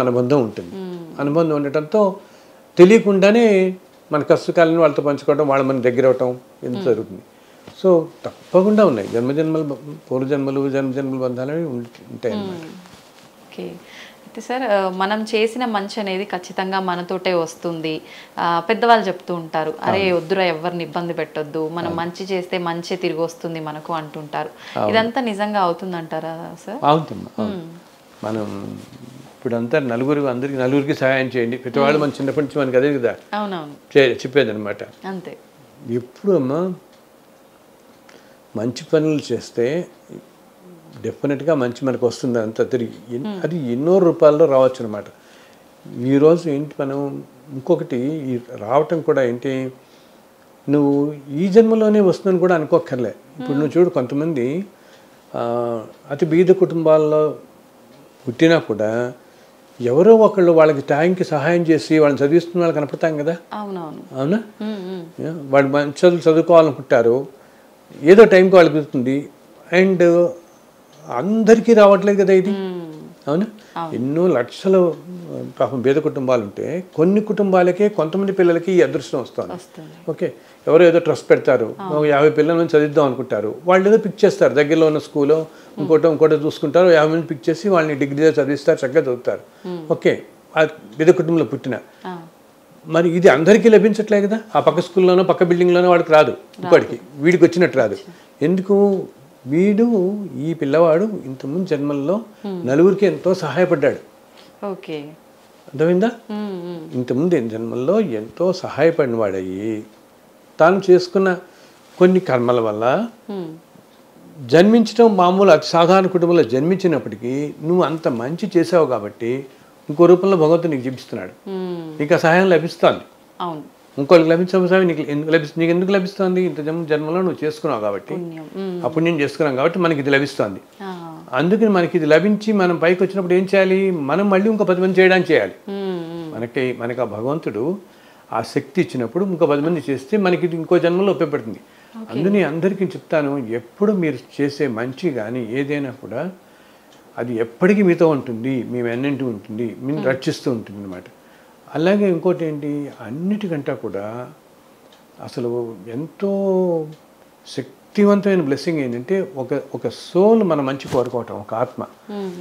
అనుబంధం ఉంటుంది. అనుబంధం ఉండటంతో తెలియకుండానే మన కష్టకాలను వాళ్ళతో పంచుకోవడం, వాళ్ళ మన దగ్గర అవటం ఎంత జరుగుతుంది. సో తప్పకుండా ఉన్నాయి పూర్వజన్మలు జన్మజన్మల బంధాలు ఉంటాయి అన్నమాట. ఓకే. అయితే సార్, మనం చేసిన మంచి అనేది ఖచ్చితంగా మనతోటే వస్తుంది. పెద్దవాళ్ళు చెప్తూ ఉంటారు, అరే వద్దురా ఎవరిని ఇబ్బంది పెట్టొద్దు, మనం మంచి చేస్తే మంచి తిరిగి వస్తుంది మనకు అంటుంటారు. ఇదంతా నిజంగా అవుతుందంటారా సార్? అవుతుందమ్మా. మనం ఇప్పుడు అంతా అందరికి నలుగురికి సహాయం చేయండి. ప్రతివాళ్ళు మన చిన్నప్పటి నుంచి మనకి అదే కదా చెప్పేది అనమాట. అంతే. ఎప్పుడు అమ్మా మంచి పనులు చేస్తే డెఫినెట్గా మంచి మనకు వస్తుంది. అంత తిరిగి అది ఎన్నో రూపాల్లో రావచ్చు అనమాట. ఈరోజు ఏంటి మనం ఇంకొకటి రావటం కూడా ఏంటి, నువ్వు ఈ జన్మలోనే వస్తుందని కూడా అనుకోక్కర్లే. ఇప్పుడు నువ్వు చూడు, కొంతమంది అతి బీద కుటుంబాల్లో పుట్టినా కూడా ఎవరో ఒకళ్ళు వాళ్ళకి టైంకి సహాయం చేసి వాళ్ళని చదివిస్తున్న వాళ్ళు కనపడతాం కదా. అవునా? వాళ్ళు మంచి చదువుకోవాలనుకుంటారు, ఏదో టైంకి వాళ్ళకి కుదురుతుంది. అండ్ అందరికీ రావట్లేదు కదా ఇది. అవునా? ఎన్నో లక్షల పాపం పేద కుటుంబాలు ఉంటే కొన్ని కుటుంబాలకే, కొంతమంది పిల్లలకి ఈ అదృష్టం వస్తుంది. ఓకే, ఎవరో ఏదో ట్రస్ట్ పెడతారు, 50 పిల్లల నుంచి చదివిద్దాం అనుకుంటారు, వాళ్ళు ఏదో పిక్ చేస్తారు, దగ్గరలో ఉన్న స్కూల్లో ఇంకోటి చూసుకుంటారు, 50 మంది పిక్ చేసి వాళ్ళని డిగ్రీలో చదివిస్తారు, చక్కగా చదువుతారు. ఓకే, ఆ పేద కుటుంబంలో పుట్టిన మరి ఇది అందరికీ లభించట్లే కదా. ఆ పక్క స్కూల్లోనో పక్క బిల్డింగ్లోనో వాడికి రాదు, ఇంకోటికి వీడికి వచ్చినట్టు రాదు. ఎందుకు? ఈ పిల్లవాడు ఇంతకుముందు జన్మల్లో నలుగురికి ఎంతో సహాయపడ్డాడు. ఓకే, అర్థమైందా? ఇంతకుముందు జన్మల్లో ఎంతో సహాయపడిన వాడయ్యి తాను చేసుకున్న కొన్ని కర్మల వల్ల జన్మించడం మామూలు అతి సాధారణ కుటుంబంలో జన్మించినప్పటికీ నువ్వు అంత మంచి చేసావు కాబట్టి ఇంకో రూపంలో భగవంతుడు నీకు చూపిస్తున్నాడు. నీకు ఆ సహాయం లభిస్తుంది. ఇంకోళ్ళకి లభించే సహాయం నీకు ఎందుకు లభిస్తుంది? ఇంత జన్మలో నువ్వు చేసుకున్నావు కాబట్టి, అప్పుడు నేను చేసుకున్నాం కాబట్టి మనకి ఇది లభిస్తుంది. అందుకని మనకి ఇది లభించి మనం పైకి వచ్చినప్పుడు ఏం చేయాలి? మనం మళ్ళీ ఇంకో 10 మంది చేయడానికి చేయాలి. మనకి ఆ భగవంతుడు ఆ శక్తి ఇచ్చినప్పుడు ఇంకో 10 మంది చేస్తే మనకి ఇది ఇంకో జన్మలో ఉపయోగపడుతుంది. అందుకని అందరికీ చెప్తాను, ఎప్పుడు మీరు చేసే మంచి కానీ ఏదైనా కూడా అది ఎప్పటికీ మీతో ఉంటుంది, మీ వెన్నంటి ఉంటుంది, మీరు రక్షిస్తూ ఉంటుంది అన్నమాట. అలాగే ఇంకోటి ఏంటి, అన్నిటికంటే కూడా అసలు ఎంతో శక్తివంతమైన బ్లెస్సింగ్ ఏంటంటే ఒక సోల్ మన మంచి కోరుకోవటం, ఒక ఆత్మ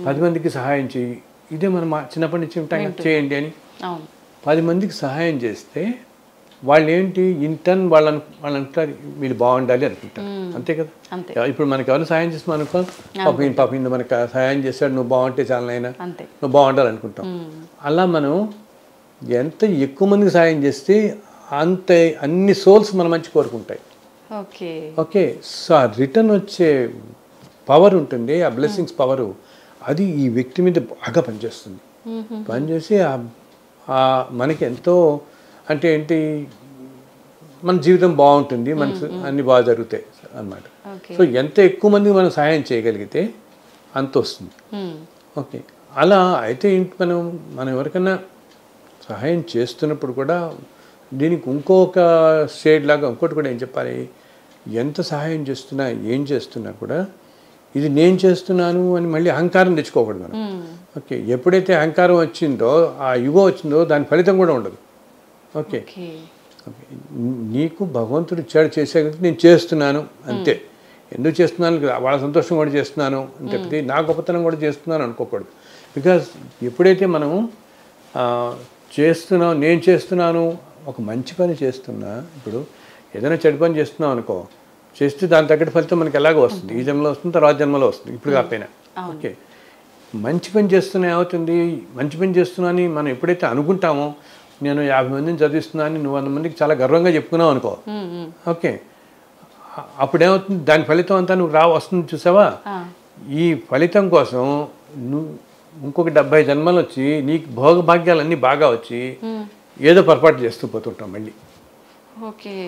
10 మందికి సహాయం చేయి. ఇదే మనం చిన్నప్పటి నుంచి ఉంటాం, చేయండి అని 10 మందికి సహాయం చేస్తే వాళ్ళు ఏంటి, ఇంటర్న్ వాళ్ళని అంటారు వీళ్ళు బాగుండాలి అనుకుంటారు. అంతే కదా. ఇప్పుడు మనకి ఎవరు సహాయం చేస్తాం అనుకో, పాపం మనకు సహాయం చేస్తాడు, నువ్వు బాగుంటే చాలా అయినా నువ్వు బాగుండాలి అనుకుంటాం. అలా మనం ఎంత ఎక్కువ మందికి సహాయం చేస్తే అంత అన్ని సోల్స్ మన మంచి కోరుకుంటాయి. ఓకే, సో ఆ రిటర్న్ వచ్చే పవర్ ఉంటుంది, ఆ బ్లెస్సింగ్స్ పవరు, అది ఈ వ్యక్తి మీద బాగా పనిచేస్తుంది. పనిచేసి మనకి ఎంతో అంటే ఏంటి, మన జీవితం బాగుంటుంది, మనకు అన్ని బాగా జరుగుతాయి అన్నమాట. సో ఎంత ఎక్కువ మందికి మనం సహాయం చేయగలిగితే అంత వస్తుంది. ఓకే, అలా అయితే మనం ఎవరికైనా సహాయం చేస్తున్నప్పుడు కూడా దీనికి ఇంకొక షేడ్ లాగా ఇంకోటి కూడా ఏం చెప్పాలి, ఎంత సహాయం చేస్తున్నా ఏం చేస్తున్నా కూడా ఇది నేను చేస్తున్నాను అని మళ్ళీ అహంకారం తెచ్చుకోకూడదు మనం. ఓకే, ఎప్పుడైతే అహంకారం వచ్చిందో, ఆ యుగం వచ్చిందో, దాని ఫలితం కూడా ఉండదు. ఓకే, ఓకే, నీకు భగవంతుడు ఇచ్చాడు చేసే నేను చేస్తున్నాను అంతే. ఎందుకు చేస్తున్నాను, వాళ్ళ సంతోషం కూడా చేస్తున్నాను అని చెప్తే నా గొప్పతనం కూడా చేస్తున్నాను అనుకోకూడదు. బికాజ్ ఎప్పుడైతే మనము చేస్తున్నాం, నేను చేస్తున్నాను, ఒక మంచి పని చేస్తున్నా, ఇప్పుడు ఏదైనా చెడు పని చేస్తున్నాం అనుకో, చేస్తే దాని తగ్గట్టు ఫలితం మనకి ఎలాగో వస్తుంది, ఈ జన్మలో వస్తుంది, తర్వాత జన్మలో వస్తుంది, ఇప్పుడు కాకపోయినా. ఓకే, మంచి పని చేస్తున్నా ఏమవుతుంది, మంచి పని చేస్తున్నా అని మనం ఎప్పుడైతే అనుకుంటామో, నేను 50 మందిని చదివిస్తున్నాను, నువ్వు 100 మందికి చాలా గర్వంగా చెప్పుకున్నావు అనుకో, ఓకే, అప్పుడేమవుతుంది, దాని ఫలితం అంతా నువ్వు వస్తుంది చూసావా. ఈ ఫలితం కోసం నువ్వు ఇంకొక 70 జన్మలు వచ్చి నీకు భోగభాగ్యాలన్నీ బాగా వచ్చి ఏదో పొరపాటు చేస్తూ పోతుంటాం మళ్ళీ.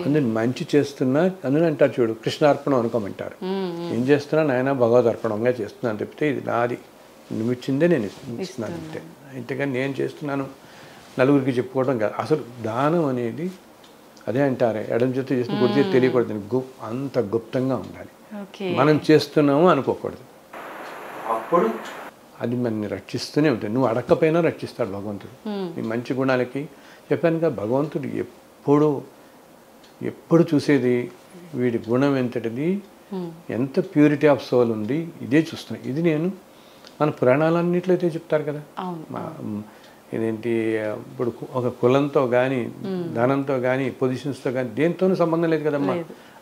అందులో మంచి చేస్తున్నా, అందులో అంటారు చూడు, కృష్ణార్పణం అనుకోమంటారు. ఏం చేస్తున్నా నాయన భగవద్ అర్పణంగా చేస్తున్నాను చెప్తే, ఇది నాది, నువ్వు ఇచ్చిందే నేను ఇస్తున్నాను అంతే. అంతేగాని నేను చేస్తున్నాను నలుగురికి చెప్పుకోవడం కాదు. అసలు దానం అనేది అదే అంటారే, ఎడం చేతి చేసిన కుడి చేతి తెలియకూడదు, అంత గుప్తంగా ఉండాలి. మనం చేస్తున్నాము అనుకోకూడదు. అప్పుడు అది మనని రక్షిస్తూనే ఉంటుంది. నువ్వు అడగకపోయినా రక్షిస్తాడు భగవంతుడు. నీ మంచి గుణాలకి చెప్పాను కదా, భగవంతుడు ఎప్పుడు చూసేది వీడి గుణం ఎంతటిది, ఎంత ప్యూరిటీ ఆఫ్ సోల్ ఉంది, ఇదే చూస్తున్నాను. ఇది నేను మన పురాణాలన్నింటిలో అయితే చెప్తారు కదా. ఇదేంటి, ఇప్పుడు ఒక కులంతో కానీ, ధనంతో కానీ, పొజిషన్స్తో కానీ దేనితోనూ సంబంధం లేదు కదమ్మా.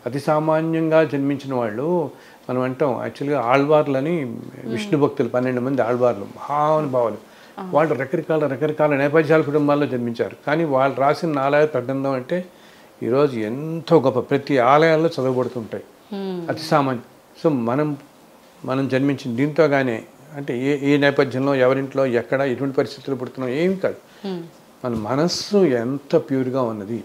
అతి సామాన్యంగా జన్మించిన వాళ్ళు మనం అంటాం, యాక్చువల్గా ఆళ్వార్లని, విష్ణు భక్తులు 12 మంది ఆళ్వార్లు, మహానుభావులు. వాళ్ళు రకరకాల నేపథ్యాల కుటుంబాల్లో జన్మించారు. కానీ వాళ్ళు రాసిన 4 ప్రబంధం అంటే ఈరోజు ఎంతో గొప్ప, ప్రతి ఆలయాల్లో చదవబడుతుంటాయి, అతి సామాన్యం. సో మనం జన్మించిన దీంతోగానే, అంటే ఏ నేపథ్యంలో, ఎవరింట్లో, ఎక్కడ, ఎటువంటి పరిస్థితులు పుడుతున్నాం ఏమి కాదు, మన మనస్సు ఎంత ప్యూర్గా ఉన్నది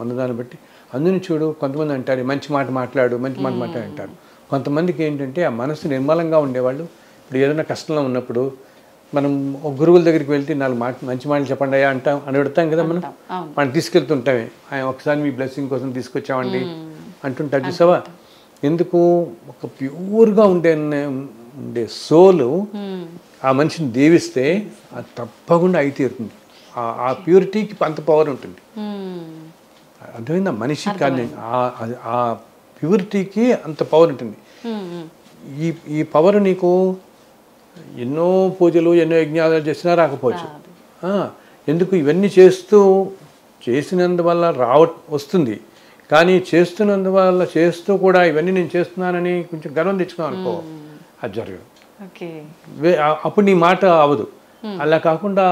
ఉన్నదాన్ని బట్టి. అందుని చూడు, కొంతమంది అంటారు మంచి మాట మాట్లాడు అంటారు. కొంతమందికి ఏంటంటే ఆ మనస్సు నిర్మలంగా ఉండేవాళ్ళు, ఇప్పుడు ఏదైనా కష్టంలో ఉన్నప్పుడు మనం ఒక గురువుల దగ్గరికి వెళ్తే 4 మంచి మాటలు చెప్పండి అయ్యా అని అడుగుతాం కదా. మనం తీసుకెళ్తుంటామే, ఆయన ఒకసారి మీ బ్లెస్సింగ్ కోసం తీసుకొచ్చామండి అంటుంటారు చూసావా. ఎందుకు, ఒక ప్యూర్గా ఉండే సోలు ఆ మనిషిని దీవిస్తే అది తప్పకుండా అయి తీరుతుంది. ఆ ప్యూరిటీకి అంత పవర్ ఉంటుంది. అర్థమైందా, మనిషి కానీ ఆ ప్యూరిటీకి అంత పవర్ ఉంటుంది. ఈ పవర్ నీకు ఎన్నో పూజలు, ఎన్నో యజ్ఞాలు చేసినా రాకపోవచ్చు. ఎందుకు, ఇవన్నీ చేసినందువల్ల వస్తుంది. కానీ చేస్తూ కూడా ఇవన్నీ నేను చేస్తున్నానని కొంచెం గర్వం తెచ్చుకున్నాం అనుకో, అది జరగదు. అప్పుడు నీ మాట అవ్వదు. అలా కాకుండా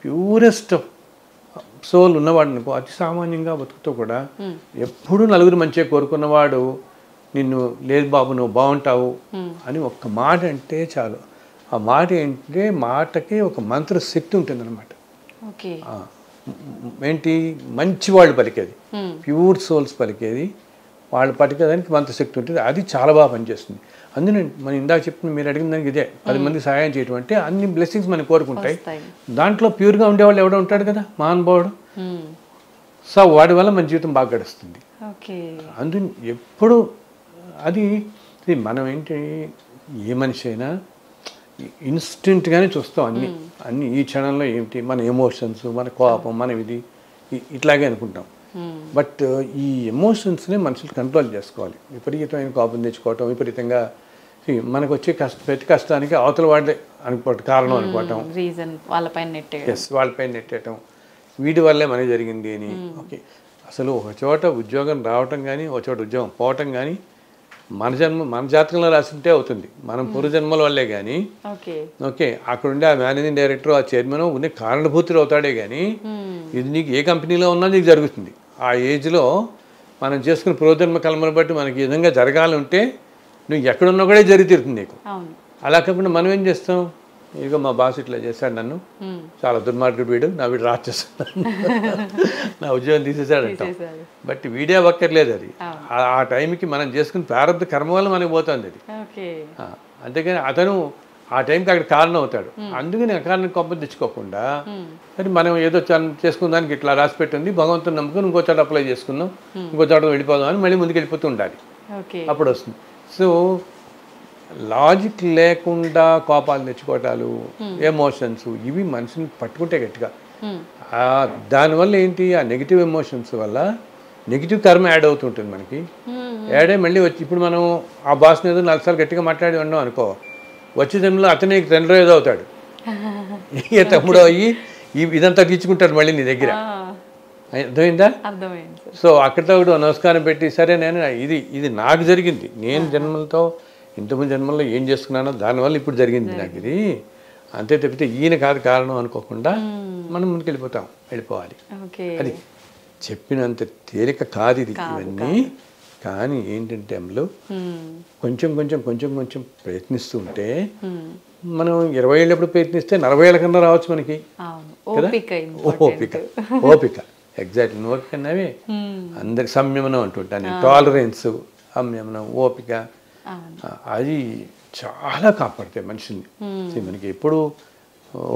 ప్యూరెస్ట్ సోల్ ఉన్నవాడు అనుకో, అతి సామాన్యంగా బతుకుతూ కూడా ఎప్పుడూ నలుగురు మంచిగా కోరుకున్నవాడు నిన్ను, లేదు బాబు నువ్వు బాగుంటావు అని ఒక్క మాట అంటే చాలు. ఆ మాట ఏంటంటే, మాటకి ఒక మంత్ర శక్తి ఉంటుందన్నమాట. ఏంటి, మంచి వాళ్ళు పలికేది, ప్యూర్ సోల్స్ పలికేది, వాళ్ళు పలికేదానికి మంత్రశక్తి ఉంటుంది. అది చాలా బాగా పనిచేస్తుంది. అందులో మనం ఇందాక చెప్పిన, మీరు అడిగిన దానికి ఇదే, 10 మందికి సహాయం చేయటం అంటే అన్ని బ్లెస్సింగ్స్ మనకు కోరుకుంటాయి. దాంట్లో ప్యూర్గా ఉండేవాళ్ళు ఎవడో ఉంటాడు కదా, మహానుభావుడు. సో వాడి వల్ల మన జీవితం బాగా గడుస్తుంది. అందు ఎప్పుడు అది మనం ఏంటి, ఏ మనిషి అయినా ఇన్స్టెంట్గానే చూస్తాం అన్ని ఈ క్షణంలో ఏమిటి, మన ఎమోషన్స్, మన కోపం, మన ఇది ఇట్లాగే అనుకుంటాం. బట్ ఈ ఎమోషన్స్ని మనుషులు కంట్రోల్ చేసుకోవాలి. విపరీతమైన కోపం తెచ్చుకోవటం, విపరీతంగా మనకు వచ్చే ప్రతి కష్టానికి అవతల వాడే కారణం అనుకోవటం, వాళ్ళపైన నెట్టేయటం, వీడి వల్లే మనకి జరిగింది అని. ఓకే, అసలు ఒక చోట ఉద్యోగం రావటం కానీ, ఒక చోట ఉద్యోగం పోవటం కానీ మన జాతకంలో రాసింటే అవుతుంది, మనం పూర్వజన్మల వల్లే. కానీ ఓకే, అక్కడుండే ఆ మేనేజింగ్ డైరెక్టర్, ఆ చైర్మన్ ఉండే కారణభూతులు అవుతాడే కానీ, ఇది నీకు ఏ కంపెనీలో ఉన్నా నీకు జరుగుతుంది. ఆ ఏజ్లో మనం చేసుకున్న పూర్వజన్మ కర్మను బట్టి మనకి ఈ విధంగా జరగాలంటే నువ్వు ఎక్కడున్నా కూడా జరిగి తీరుతుంది నీకు. అలా కాకుండా మనం ఏం చేస్తాం, ఇదిగో మా బాస్ ఇట్లా చేశాడు, నన్ను చాలా దుర్మార్గుడు వీడు, నా వీడు రాచేస్తాడు, నా ఉద్యోగం తీసేసాడు అంటాం. బట్ వీడియో ఒక్కర్లేదు, అది ఆ టైంకి మనం చేసుకున్న ప్రారంభ కర్మ వల్ల మనకి పోతుంది అది. అంతేగాని అతను ఆ టైంకి అక్కడ కారణం అవుతాడు. అందుకని అకారణం కొంప తెచ్చుకోకుండా, మరి మనం ఏదో చేసుకున్న దానికి ఇట్లా రాసి పెట్టింది, భగవంతుని నమ్ముకుని ఇంకో చోట అప్లై చేసుకుందాం, ఇంకో చోట వెళ్ళిపోదాం అని మళ్ళీ ముందుకు వెళ్ళిపోతూ ఉండాలి. అప్పుడు వస్తుంది. సో లాజిక్ లేకుండా కోపాలు తెచ్చుకోవటాలు, ఎమోషన్స్, ఇవి మనిషిని పట్టుకుంటే గట్టిగా దానివల్ల ఏంటి, ఆ నెగిటివ్ ఎమోషన్స్ వల్ల నెగిటివ్ కర్మ యాడ్ అవుతుంటుంది మనకి. యాడ్ అయ్యి మళ్ళీ వచ్చి ఇప్పుడు మనం ఆ బాస్ని ఏదో 4 సార్లు గట్టిగా మాట్లాడి ఉన్నాం అనుకో, వచ్చే జన్మలో అతనే తండ్రి ఏదో అవుతాడు, ఇక తమ్ముడు అయ్యి ఇదంతా తీర్చుకుంటాడు మళ్ళీ నీ దగ్గర. అర్థమైందా? సో అక్కడితో ఒకటి నమస్కారం పెట్టి, సరే నేను ఇది నాకు జరిగింది, నేను జన్మలతో ఇంతమంది జన్మల్లో ఏం చేసుకున్నానో దానివల్ల ఇప్పుడు జరిగింది నాకు ఇది, అంతే తప్పితే ఈయన కాదు కారణం అనుకోకుండా మనం ముందుకు వెళ్ళిపోవాలి. అది చెప్పినంత తేలిక కాదు ఇది ఇవన్నీ. కానీ ఏంటంటే అందులో కొంచెం కొంచెం కొంచెం కొంచెం ప్రయత్నిస్తూ ఉంటే మనం 20 ఏళ్ళు ఎప్పుడు ప్రయత్నిస్తే 40 ఏళ్ళ కన్నా రావచ్చు మనకి కదా. ఓపిక ఎగ్జాక్ట్లీ. ఓపిక అన్నవి అందరికి సంయమనం అంటుంటాను, టాలరెన్స్, సంయమనం, ఓపిక, అది చాలా కాపాడతాయి మనిషిని. మనకి ఎప్పుడు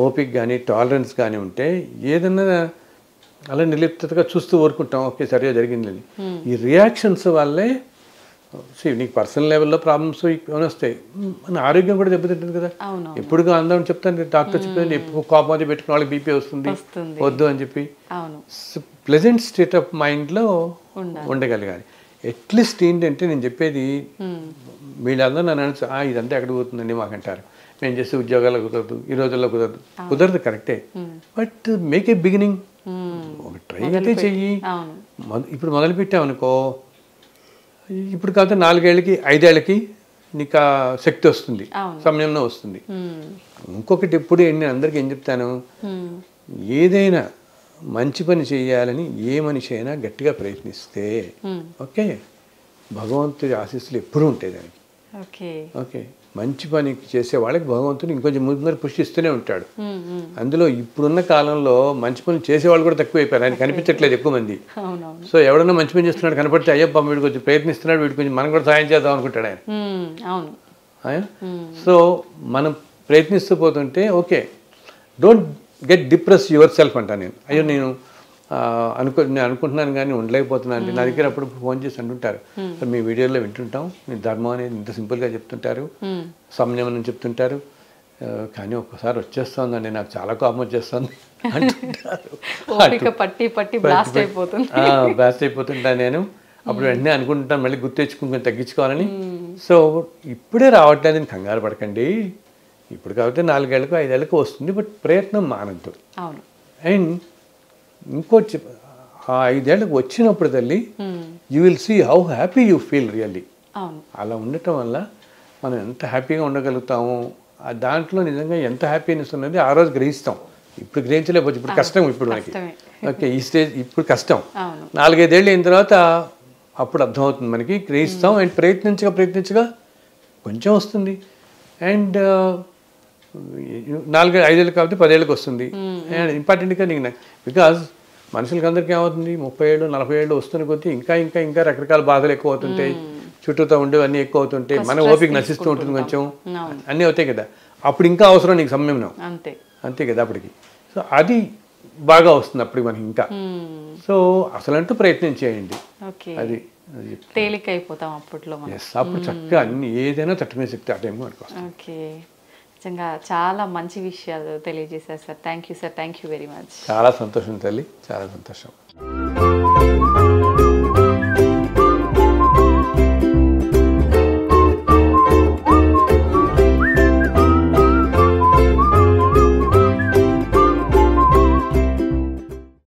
ఓపిక కానీ టాలరెన్స్ కానీ ఉంటే ఏదన్నా అలా నిర్లిప్తగా చూస్తూ ఊరుకుంటాం, ఓకే సరిగా జరిగిందని. ఈ రియాక్షన్స్ వల్లే నీకు పర్సనల్ లెవెల్లో ప్రాబ్లమ్స్ వస్తాయి, మన ఆరోగ్యం కూడా దెబ్బతింటుంది కదా. ఎప్పుడు అందరం చెప్తాను, డాక్టర్ చెప్తాను ఎప్పుడు కోపం అది పెట్టుకున్న వాళ్ళకి బీపీ వస్తుంది వద్దు అని చెప్పి. ప్లెజెంట్ స్టేట్ ఆఫ్ మైండ్లో ఉండగలగాలి. అట్లీస్ట్ ఏంటంటే నేను చెప్పేది, వీళ్ళందరూ నన్ను ఇదంతా ఎక్కడ పోతుందండి మాకంటారు, మేము చేసే ఉద్యోగాల్లో కుదరదు, ఈ రోజుల్లో కుదరదు కరెక్టే, బట్ మేక్ ఏ బిగినింగ్, ఒక ట్రై అయితే చెయ్యి. ఇప్పుడు మొదలుపెట్టామనుకో, ఇప్పుడు కాకపోతే 4 ఏళ్ళకి 5 ఏళ్ళకి నీకు ఆ శక్తి వస్తుంది, సమయంలో వస్తుంది. ఇంకొకటి ఎప్పుడు నేను అందరికీ ఏం చెప్తాను, ఏదైనా మంచి పని చేయాలని ఏ మనిషి అయినా గట్టిగా ప్రయత్నిస్తే ఓకే, భగవంతుడి ఆశీస్సులు ఎప్పుడూ ఉంటాయి దానికి. ఓకే, మంచి పని చేసే వాళ్ళకి భగవంతుడు ఇంకొంచెం ముందర పుష్టిస్తూనే ఉంటాడు. అందులో ఇప్పుడున్న కాలంలో మంచి పనులు చేసేవాళ్ళు కూడా తక్కువైపోయారు, ఆయన కనిపించట్లేదు ఎక్కువ మంది. సో ఎవడన్నా మంచి పని చేస్తున్నాడు కనపడితే, అయ్యప్ప వీడు కొంచెం ప్రయత్నిస్తున్నాడు, వీడు కొంచెం మనం కూడా సాయం చేద్దాం అనుకుంటాడు ఆయన. సో మనం ప్రయత్నిస్తూ పోతుంటే okay, don't get depress your self అంటాను నేను. అయ్యో నేను అనుకుంటున్నాను కానీ ఉండలేకపోతున్నాను అంటే నా దగ్గర అప్పుడు ఫోన్ చేసి అంటుంటారు, మీ వీడియోలో వింటుంటాం, మీ ధర్మం అనేది ఇంత సింపుల్గా చెప్తుంటారు, సంయమనం చెప్తుంటారు, కానీ ఒక్కసారి వచ్చేస్తుందండి నాకు చాలా కోపం వచ్చేస్తుంది అంటుంటారు. బ్లాస్ట్ అయిపోతుంటాను నేను. అప్పుడు వెంటనే అనుకుంటాను మళ్ళీ గుర్తు తెచ్చుకుని తగ్గించుకోవాలని. సో ఇప్పుడే రావట్లేదని కంగారు పడకండి, ఇప్పుడు కాబట్టి 4 ఏళ్ళకు 5 ఏళ్ళకు వస్తుంది, బట్ ప్రయత్నం మానద్దు. అండ్ ఇంకోటి, ఆ 5 ఏళ్ళకు వచ్చినప్పుడు తల్లి you will see how happy you feel really. అలా ఉండటం వల్ల మనం ఎంత హ్యాపీగా ఉండగలుగుతాము, దాంట్లో నిజంగా ఎంత హ్యాపీనెస్ ఉన్నది ఆ రోజు గ్రహిస్తాం. ఇప్పుడు గ్రహించలేకపోవచ్చు, ఇప్పుడు కష్టం, ఇప్పుడు మనకి ఓకే ఈ స్టేజ్ ఇప్పుడు కష్టం. 4-5 ఏళ్ళు అయిన తర్వాత అప్పుడు అర్థమవుతుంది మనకి, గ్రహిస్తాం. అండ్ ప్రయత్నించగా కొంచెం వస్తుంది. అండ్ 4-5 ఏళ్ళు కాబట్టి 10 ఏళ్ళకి వస్తుంది. అండ్ ఇంపార్టెంట్గా నీకు బికాజ్ మనుషులకి అందరికీ ఏమవుతుంది, 30 ఏళ్ళు 40 ఏళ్ళు వస్తున్న కొద్దీ ఇంకా ఇంకా ఇంకా రకరకాల బాధలు ఎక్కువ అవుతుంటాయి, చుట్టూతో ఉండేవన్నీ ఎక్కువ అవుతుంటాయి, మన ఓపిక నశిస్తూ ఉంటుంది కొంచెం, అన్నీ అవుతాయి కదా. అప్పుడు ఇంకా అవసరం నీకు సంయమనం, అంతే కదా అప్పటికి. సో అది బాగా వస్తుంది అప్పుడు మనకి ఇంకా. సో అసలంటూ ప్రయత్నం చేయండి, అది తేలికైపోతాం అప్పట్లో. అప్పుడు చక్కగా అన్ని ఏదైనా తట్టుకునే శక్తి ఆ టైంలో మనకు వస్తుంది. ఓకే, నిజంగా చాలా మంచి విషయాలు తెలియజేశారు sir. Thank you sir, thank you very much. చాలా సంతోషం తల్లి, చాలా సంతోషం.